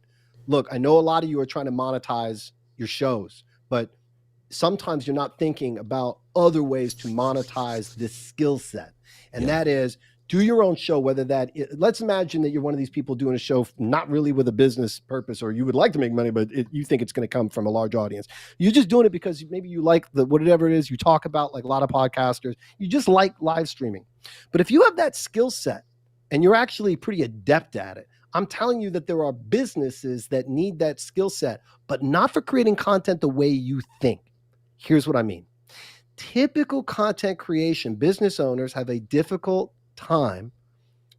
look, I know a lot of you are trying to monetize your shows, but sometimes you're not thinking about other ways to monetize this skill set. And that is, do your own show, whether that let's imagine that you're one of these people doing a show not really with a business purpose, or you would like to make money, but you think it's going to come from a large audience. You're just doing it because maybe you like whatever it is you talk about, like a lot of podcasters. You just like live streaming. But if you have that skill set and you're actually pretty adept at it, I'm telling you that there are businesses that need that skill set, but not for creating content the way you think. Here's what I mean. Typical content creation, business owners have a difficult time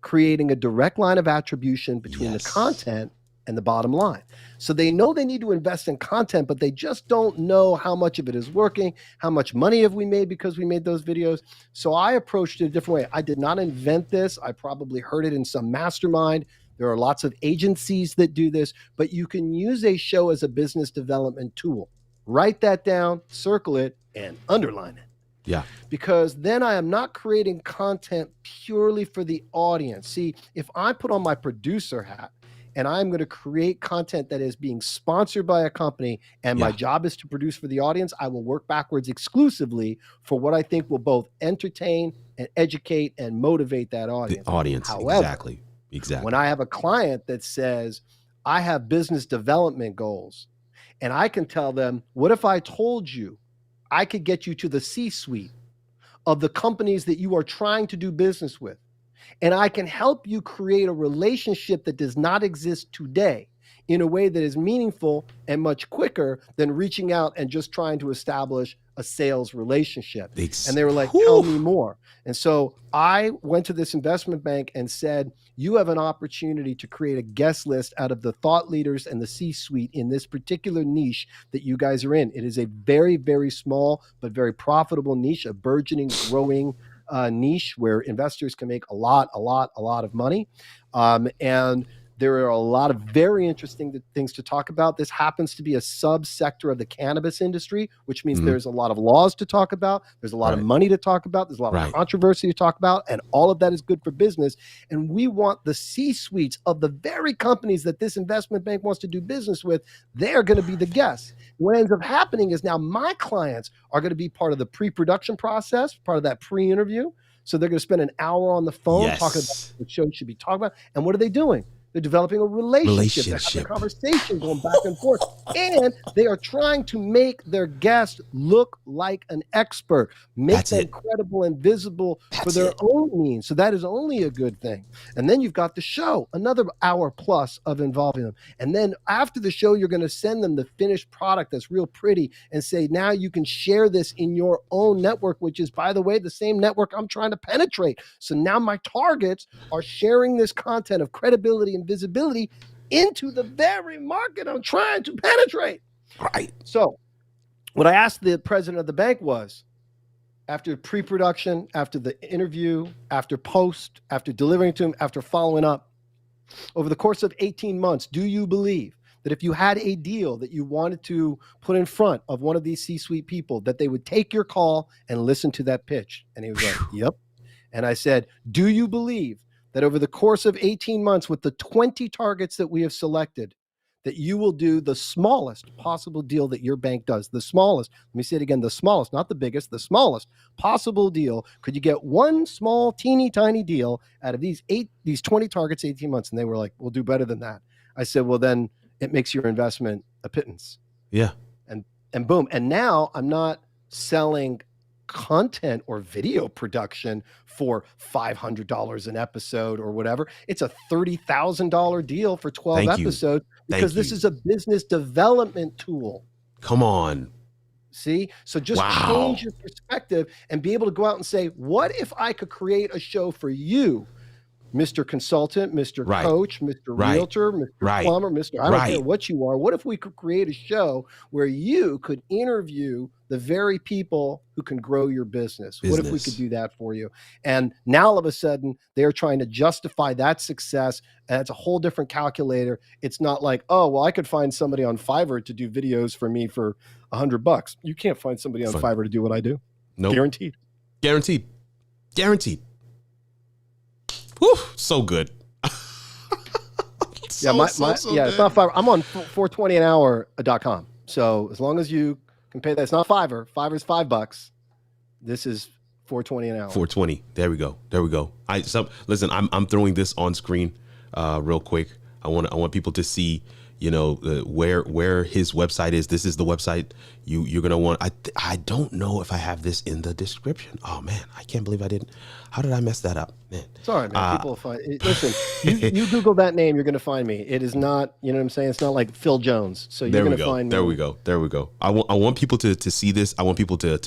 creating a direct line of attribution between the content and the bottom line. So they know they need to invest in content, but they just don't know how much of it is working, how much money have we made because we made those videos. So I approached it a different way. I did not invent this. I probably heard it in some mastermind. There are lots of agencies that do this, but you can use a show as a business development tool. Write that down, circle it, and underline it. Yeah. Because then I am not creating content purely for the audience. See, if I put on my producer hat and I'm going to create content that is being sponsored by a company and my job is to produce for the audience, I will work backwards exclusively for what I think will both entertain and educate and motivate that audience. The audience, however, exactly. When I have a client that says, I have business development goals, and I can tell them, what if I told you I could get you to the C-suite of the companies that you are trying to do business with, and I can help you create a relationship that does not exist today in a way that is meaningful and much quicker than reaching out and just trying to establish a sales relationship. And they were like, tell me more. And so I went to this investment bank and said, you have an opportunity to create a guest list out of the thought leaders and the C-suite in this particular niche that you guys are in. It is a very, very small but very profitable niche, a burgeoning, growing niche where investors can make a lot of money. And there are a lot of very interesting things to talk about. This happens to be a subsector of the cannabis industry, which means there's a lot of laws to talk about. There's a lot of money to talk about. There's a lot of controversy to talk about. And all of that is good for business. And we want the C-suites of the very companies that this investment bank wants to do business with. They're going to be the guests. What ends up happening is now my clients are going to be part of the pre-production process, part of that pre-interview. So they're going to spend an hour on the phone talking about what the show should be talking about. And what are they doing? They're developing a relationship. They're having a conversation going back and forth. And they are trying to make their guest look like an expert, make them credible and visible for their own means. So that is only a good thing. And then you've got the show, another hour plus of involving them. And then after the show, you're going to send them the finished product that's real pretty and say, now you can share this in your own network, which is, by the way, the same network I'm trying to penetrate. So now my targets are sharing this content of credibility and visibility into the very market I'm trying to penetrate. Right. So what I asked the president of the bank was, after pre-production, after the interview, after post, after delivering to him, after following up, over the course of 18 months, do you believe that if you had a deal that you wanted to put in front of one of these C-suite people, that they would take your call and listen to that pitch? And he was like, yep. And I said, do you believe that over the course of 18 months with the 20 targets that we have selected, that you will do the smallest possible deal that your bank does? The smallest, let me say it again, the smallest, not the biggest, the smallest possible deal. Could you get one small, teeny tiny deal out of these 20 targets, 18 months? And they were like, we'll do better than that. I said, well, then it makes your investment a pittance. Yeah. And boom. And now I'm not selling content or video production for $500 an episode or whatever. It's a $30,000 deal for 12 Thank you. episodes because this is a business development tool. Come on. See? So just change your perspective and be able to go out and say, what if I could create a show for you, Mr. Consultant, Mr. Coach, Mr. Realtor, Mr. Plumber, Mr. I don't care what you are. What if we could create a show where you could interview the very people who can grow your business? What if we could do that for you? And now all of a sudden they're trying to justify that success. And it's a whole different calculator. It's not like, oh, well, I could find somebody on Fiverr to do videos for me for $100. You can't find somebody on Fiverr to do what I do. Nope. Guaranteed. Guaranteed. Guaranteed. Whew, so good. It's not Fiverr. I'm on 420anhour.com. So as long as you can pay that, it's not Fiverr. Fiverr's $5. This is 420 an hour. 420. There we go. There we go. Listen, I'm throwing this on screen real quick. I want people to see, you know, where his website is. This is the website you're gonna want. I don't know if I have this in the description. Oh man, I can't believe I didn't. How did I mess that up, man? It's all right, man. People will find it. Listen, you Google that name, you're gonna find me. It is not, you know what I'm saying? It's not like Phil Jones. So you're gonna find me. There we go. There we go. I want people to see this. I want people to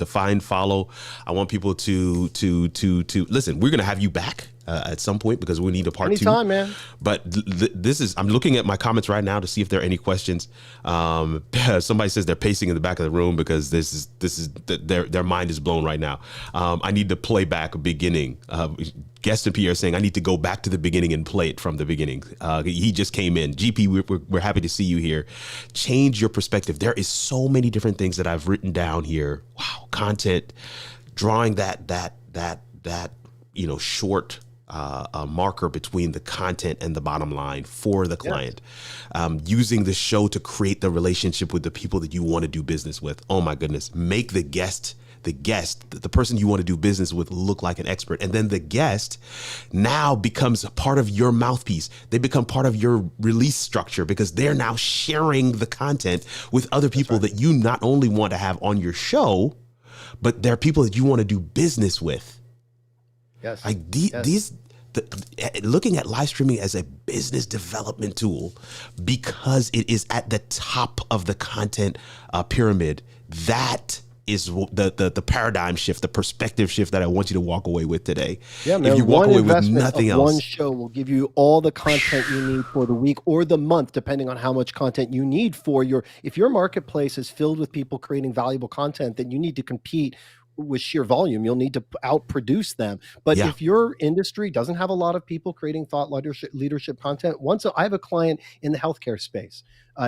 follow. I want people to listen. We're gonna have you back at some point because we need a part Anytime, 2. Man. But this is, I'm looking at my comments right now to see if there are any questions. Somebody says they're pacing in the back of the room because this is their mind is blown right now. I need to play back a beginning. Gaston Pierre saying I need to go back to the beginning and play it from the beginning. He just came in. GP, we're happy to see you here. Change your perspective. There is so many different things that I've written down here. Wow, content, drawing that you know, short marker between the content and the bottom line for the client. Using the show to create the relationship with the people that you want to do business with. Oh my goodness. Make the person you want to do business with, look like an expert. And then the guest now becomes a part of your mouthpiece. They become part of your release structure because they're now sharing the content with other people that you not only want to have on your show, but they're people that you want to do business with. Yes. Like looking at live streaming as a business development tool because it is at the top of the content pyramid. That is the paradigm shift, the perspective shift that I want you to walk away with today. Yeah, man. If you walk away with nothing else, one show will give you all the content you need for the week or the month, depending on how much content you need for if your marketplace is filled with people creating valuable content, then you need to compete with sheer volume. You'll need to outproduce them. But if your industry doesn't have a lot of people creating thought leadership content, I have a client in the healthcare space,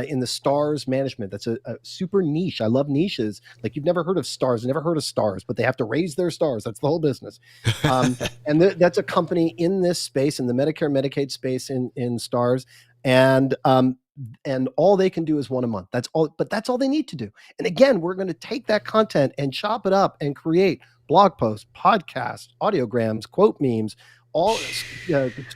in the stars management. That's a super niche. I love niches. Like you've never heard of stars, never heard of stars, but they have to raise their stars. That's the whole business. And that's a company in this space, in the Medicare, Medicaid space in stars. And all they can do is one a month. That's all, but that's all they need to do. And again, we're going to take that content and chop it up and create blog posts, podcasts, audiograms, quote memes, all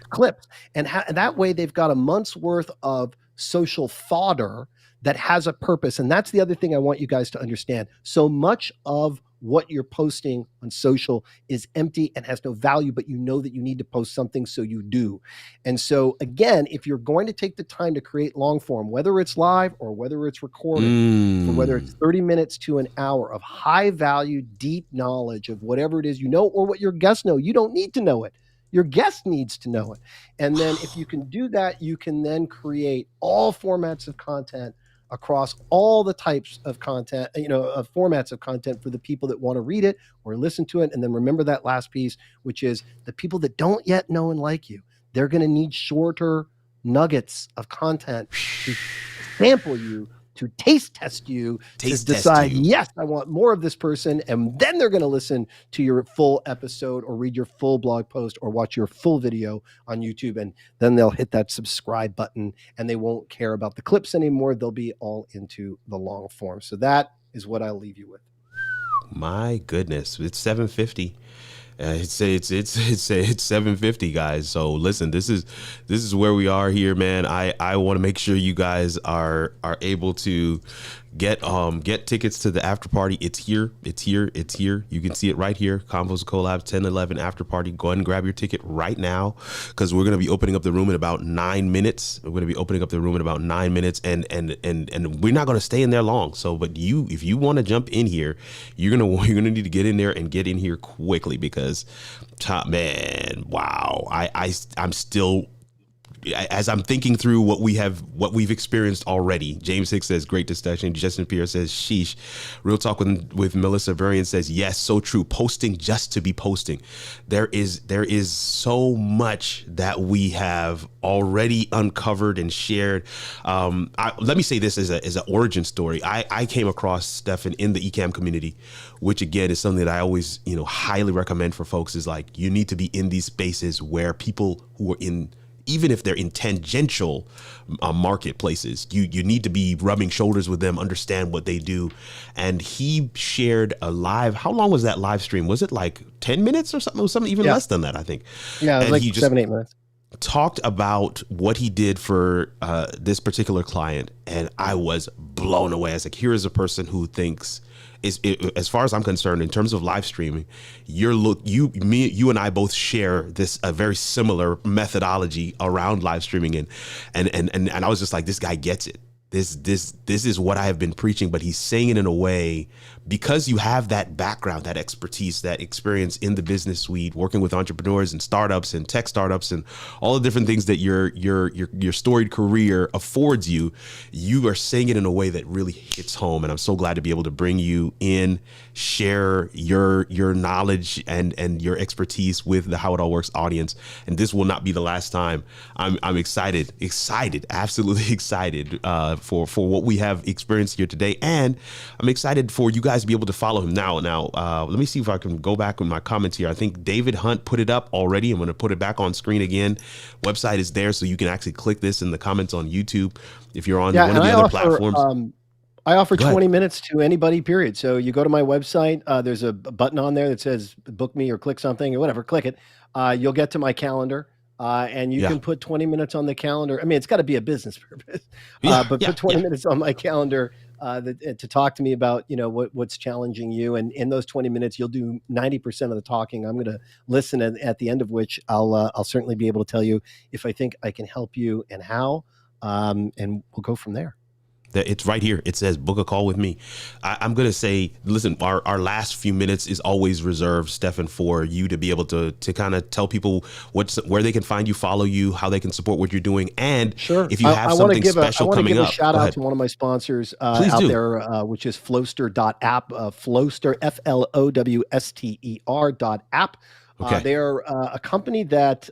clips. And that way they've got a month's worth of social fodder that has a purpose. And that's the other thing I want you guys to understand. So much of what you're posting on social is empty and has no value, but you know that you need to post something, so you do. And so again, if you're going to take the time to create long form, whether it's live or whether it's recorded, or whether it's 30 minutes to an hour of high value, deep knowledge of whatever it is you know, or what your guests know, you don't need to know it. Your guest needs to know it. And then if you can do that, you can then create all formats of content across all the types of content, of formats of content for the people that want to read it or listen to it. And then remember that last piece, which is the people that don't yet know and like you. They're going to need shorter nuggets of content to sample you, to taste test you, to decide, yes, I want more of this person. And then they're going to listen to your full episode or read your full blog post or watch your full video on YouTube. And then they'll hit that subscribe button and they won't care about the clips anymore. They'll be all into the long form. So that is what I'll leave you with. My goodness, it's 7:50. It's 7:50, guys. So listen, this is where we are here, man. I want to make sure you guys are able to get tickets to the after party. It's here. You can see it right here. Convos Collabs 10/11 after party. Go ahead and grab your ticket right now, because we're going to be opening up the room in about 9 minutes. And we're not going to stay in there long. So, but if you want to jump in here, you're gonna need to get in there and get in here quickly, because top man, wow, I'm still, as I'm thinking through what we've experienced already. James Hicks says, great discussion. Justin Pierce says, sheesh. Real Talk with Melissa Varian says, yes, so true. Posting just to be posting. There is so much that we have already uncovered and shared. Let me say this as an origin story. I came across Stefan in the eCam community, which again is something that I always, highly recommend for folks, is like, you need to be in these spaces where people who are in, even if they're in tangential marketplaces, you need to be rubbing shoulders with them, understand what they do. And he shared a live, how long was that live stream? Was it like 10 minutes or something? It was something even less than that, I think. Yeah, it was like 7-8 minutes. Talked about what he did for this particular client, and I was blown away. I was like, here is a person who thinks, as far as I'm concerned, in terms of live streaming, you and I both share this a very similar methodology around live streaming, and I was just like, this guy gets it. This is what I have been preaching, but he's saying it in a way, because you have that background, that expertise, that experience in the business suite, working with entrepreneurs and startups and tech startups and all the different things that your storied career affords you. You are saying it in a way that really hits home, and I'm so glad to be able to bring you in, share your knowledge and your expertise with the How It All Works audience. And this will not be the last time. I'm excited, absolutely excited for what we have experienced here today, and I'm excited for you guys to be able to follow him now. Let me see if I can go back with my comments here. I think David Hunt put it up already. I'm going to put it back on screen again. Website is there, so you can actually click this in the comments on YouTube if you're on one of the other platforms. I offer 20 minutes to anybody, period. So you go to my website, there's a button on there that says book me or click something or whatever, click it. You'll get to my calendar. And you can put 20 minutes on the calendar. I mean, it's got to be a business purpose, but put 20 minutes on my calendar to talk to me about, what's challenging you. And in those 20 minutes, you'll do 90% of the talking. I'm going to listen, at the end of which I'll certainly be able to tell you if I think I can help you and how, and we'll go from there. It's right here. It says book a call with me. I'm going to say, listen, our last few minutes is always reserved, Stefan, for you to be able to kind of tell people where they can find you, follow you, how they can support what you're doing. And if you have something special coming up. I want to give a shout out to one of my sponsors out there, which is Flowster.app, Flowster, FLOWSTER.app. Okay. They're a company that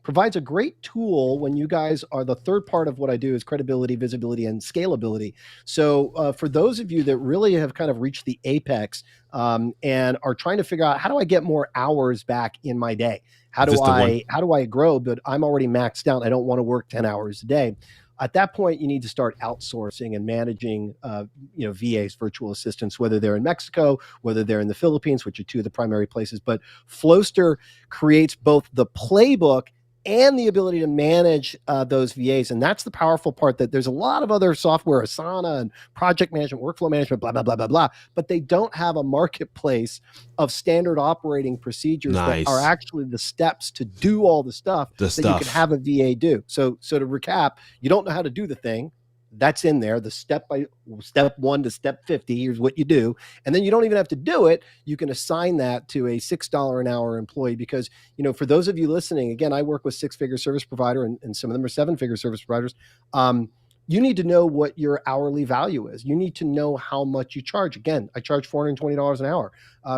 provides a great tool when you guys are, the third part of what I do is credibility, visibility, and scalability. So for those of you that really have kind of reached the apex and are trying to figure out, how do I get more hours back in my day? How do I grow? But I'm already maxed out. I don't want to work 10 hours a day. At that point, you need to start outsourcing and managing, VAs, virtual assistants, whether they're in Mexico, whether they're in the Philippines, which are two of the primary places. But Flowster creates both the playbook and the ability to manage those VAs. And that's the powerful part, that there's a lot of other software, Asana and project management, workflow management, blah, blah, blah, blah, blah. But they don't have a marketplace of standard operating procedures that are actually the steps to do all the stuff you can have a VA do. So to recap, you don't know how to do the thing. That's in there, the step 1 to step 50. Here's what you do. And then you don't even have to do it. You can assign that to a $6 an hour employee, because, for those of you listening, again, I work with 6-figure service provider and some of them are 7-figure service providers. You need to know what your hourly value is. You need to know how much you charge. Again, I charge $420 an hour.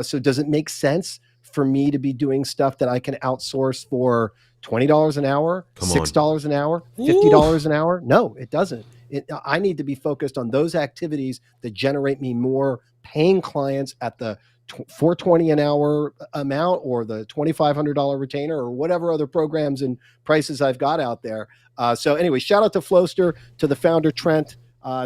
So does it make sense for me to be doing stuff that I can outsource for $20 an hour, $6 an hour, $50 an hour? No, it doesn't. I need to be focused on those activities that generate me more paying clients at the $420 an hour amount, or the $2,500 retainer, or whatever other programs and prices I've got out there. So anyway, shout out to Flowster, to the founder, Trent.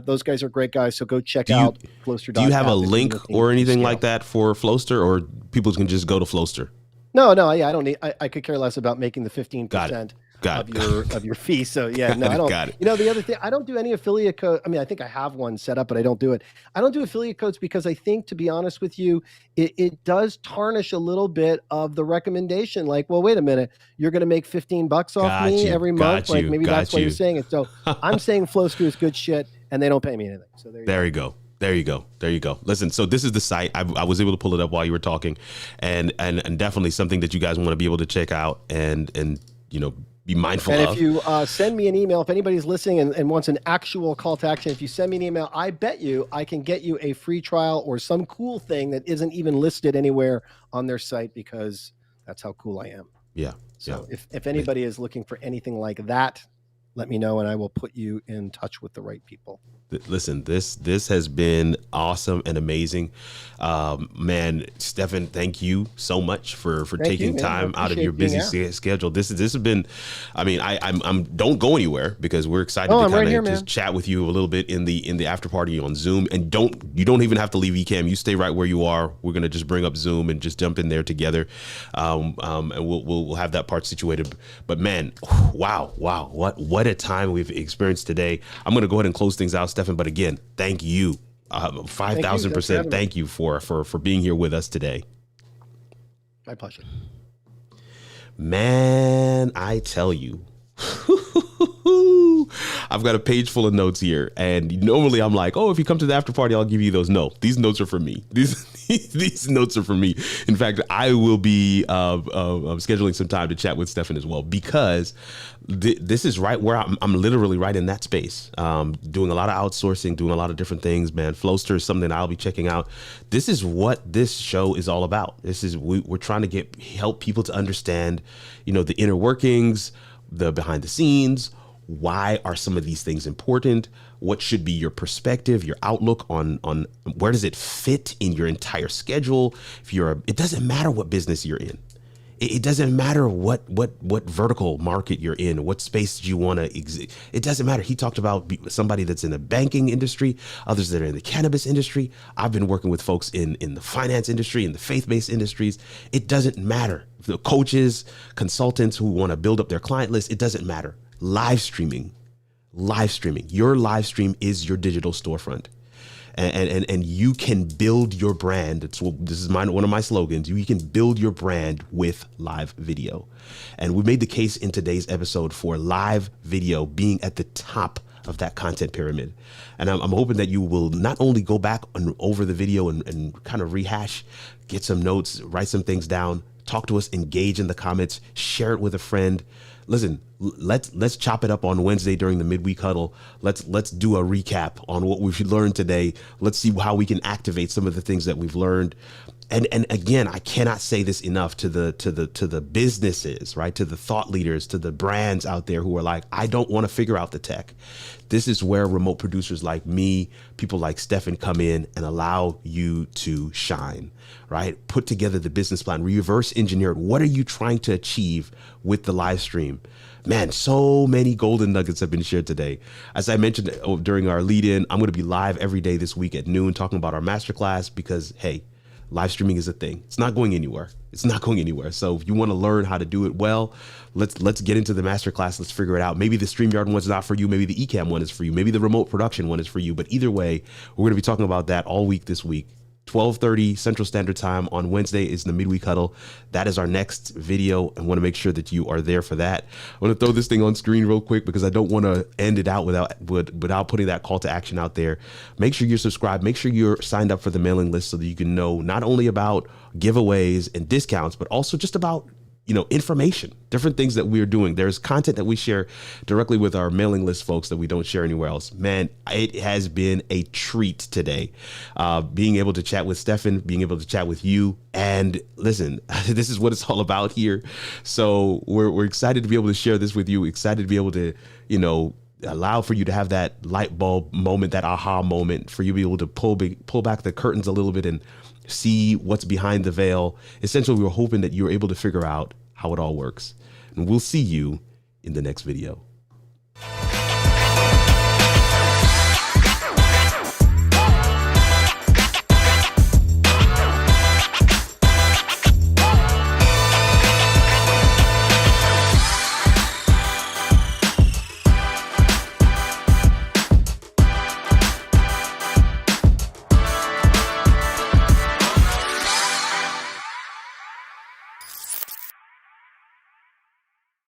Those guys are great guys. So go check out Flowster. Do you have a link or anything like that for Flowster, or people can just go to Flowster? No, yeah, I don't need. I could care less about making the Got 15% it. Got it. of your fee. So yeah, Got no, I it. don't. Got it. You know, the other thing, I don't do any affiliate code. I mean, I think I have one set up, but I don't do it. I don't do affiliate codes because I think, to be honest with you, it does tarnish a little bit of the recommendation. Like, well, wait a minute, you're going to make $15 off Got me you. every month. Got Like you. maybe Got that's why you're you. saying it. So I'm saying Flowstream is good shit, and they don't pay me anything. So There you go. There you go. There you go. Listen, so this is the site. I was able to pull it up while you were talking, and definitely something that you guys want to be able to check out and you know, be mindful and of. if you send me an email, if anybody's listening and wants an actual call to action, if you send me an email, I bet you I can get you a free trial or some cool thing that isn't even listed anywhere on their site, because that's how cool I am. Yeah. So if anybody is looking for anything like that, let me know and I will put you in touch with the right people. Listen, this has been awesome and amazing, man. Stefan, thank you so much for taking time out of your busy schedule. This has been, I mean, I'm don't go anywhere, because we're excited to kind of just chat with you a little bit in the after party on Zoom. And you don't even have to leave Ecamm. You stay right where you are. We're gonna just bring up Zoom and just jump in there together, and we'll have that part situated. But man, wow, what a time we've experienced today. I'm gonna go ahead and close things out, Stefan, but again, thank you, 5,000%. Thank you for being here with us today. My pleasure, man. I tell you, I've got a page full of notes here, and normally I'm like, oh, if you come to the after party, I'll give you those. No, these notes are for me. These notes are for me. In fact, I will be scheduling some time to chat with Stefan as well, because this is right where I'm literally right in that space, doing a lot of outsourcing, doing a lot of different things, man. Flowster is something I'll be checking out. This is what this show is all about. This is, we're trying to help people to understand, you know, the inner workings, the behind the scenes. Why are some of these things important? What should be your perspective, your outlook on where does it fit in your entire schedule? It doesn't matter what business you're in. It doesn't matter what vertical market you're in, what space you want to exist. It doesn't matter. He talked about somebody that's in the banking industry, others that are in the cannabis industry. I've been working with folks in the finance industry, in the faith-based industries. It doesn't matter. The coaches, consultants who want to build up their client list, it doesn't matter. Live streaming, your live stream is your digital storefront. And you can build your brand. This is one of my slogans. You can build your brand with live video. And we made the case in today's episode for live video being at the top of that content pyramid. And I'm hoping that you will not only go back over the video and kind of rehash, get some notes, write some things down, talk to us, engage in the comments, share it with a friend. Listen, let's chop it up on Wednesday during the midweek huddle. Let's do a recap on what we've learned today. Let's see how we can activate some of the things that we've learned. And again, I cannot say this enough to the businesses, right? To the thought leaders, to the brands out there who are like, I don't want to figure out the tech. This is where remote producers like me, people like Stefan, come in and allow you to shine, right? Put together the business plan, reverse engineer it. What are you trying to achieve with the live stream? Man, so many golden nuggets have been shared today. As I mentioned during our lead in, I'm going to be live every day this week at noon talking about our masterclass, because, hey, live streaming is a thing. It's not going anywhere. It's not going anywhere. So if you want to learn how to do it well, let's get into the masterclass. Let's figure it out. Maybe the StreamYard one's not for you. Maybe the Ecamm one is for you. Maybe the remote production one is for you. But either way, we're going to be talking about that all week this week. 12:30 Central Standard Time on Wednesday is the midweek huddle. That is our next video, and want to make sure that you are there for that. I want to throw this thing on screen real quick because I don't want to end it out without putting that call to action out there. Make sure you're subscribed. Make sure you're signed up for the mailing list so that you can know not only about giveaways and discounts, but also just about, you know, information, different things that we're doing. There's content that we share directly with our mailing list folks that we don't share anywhere else. Man, it has been a treat today. Being able to chat with Stefan, being able to chat with you. And listen, this is what it's all about here. So we're excited to be able to share this with you, excited to be able to, you know, allow for you to have that light bulb moment, that aha moment, for you to be able to pull back the curtains a little bit and see what's behind the veil. Essentially, we're hoping that you're able to figure out how it all works. And we'll see you in the next video.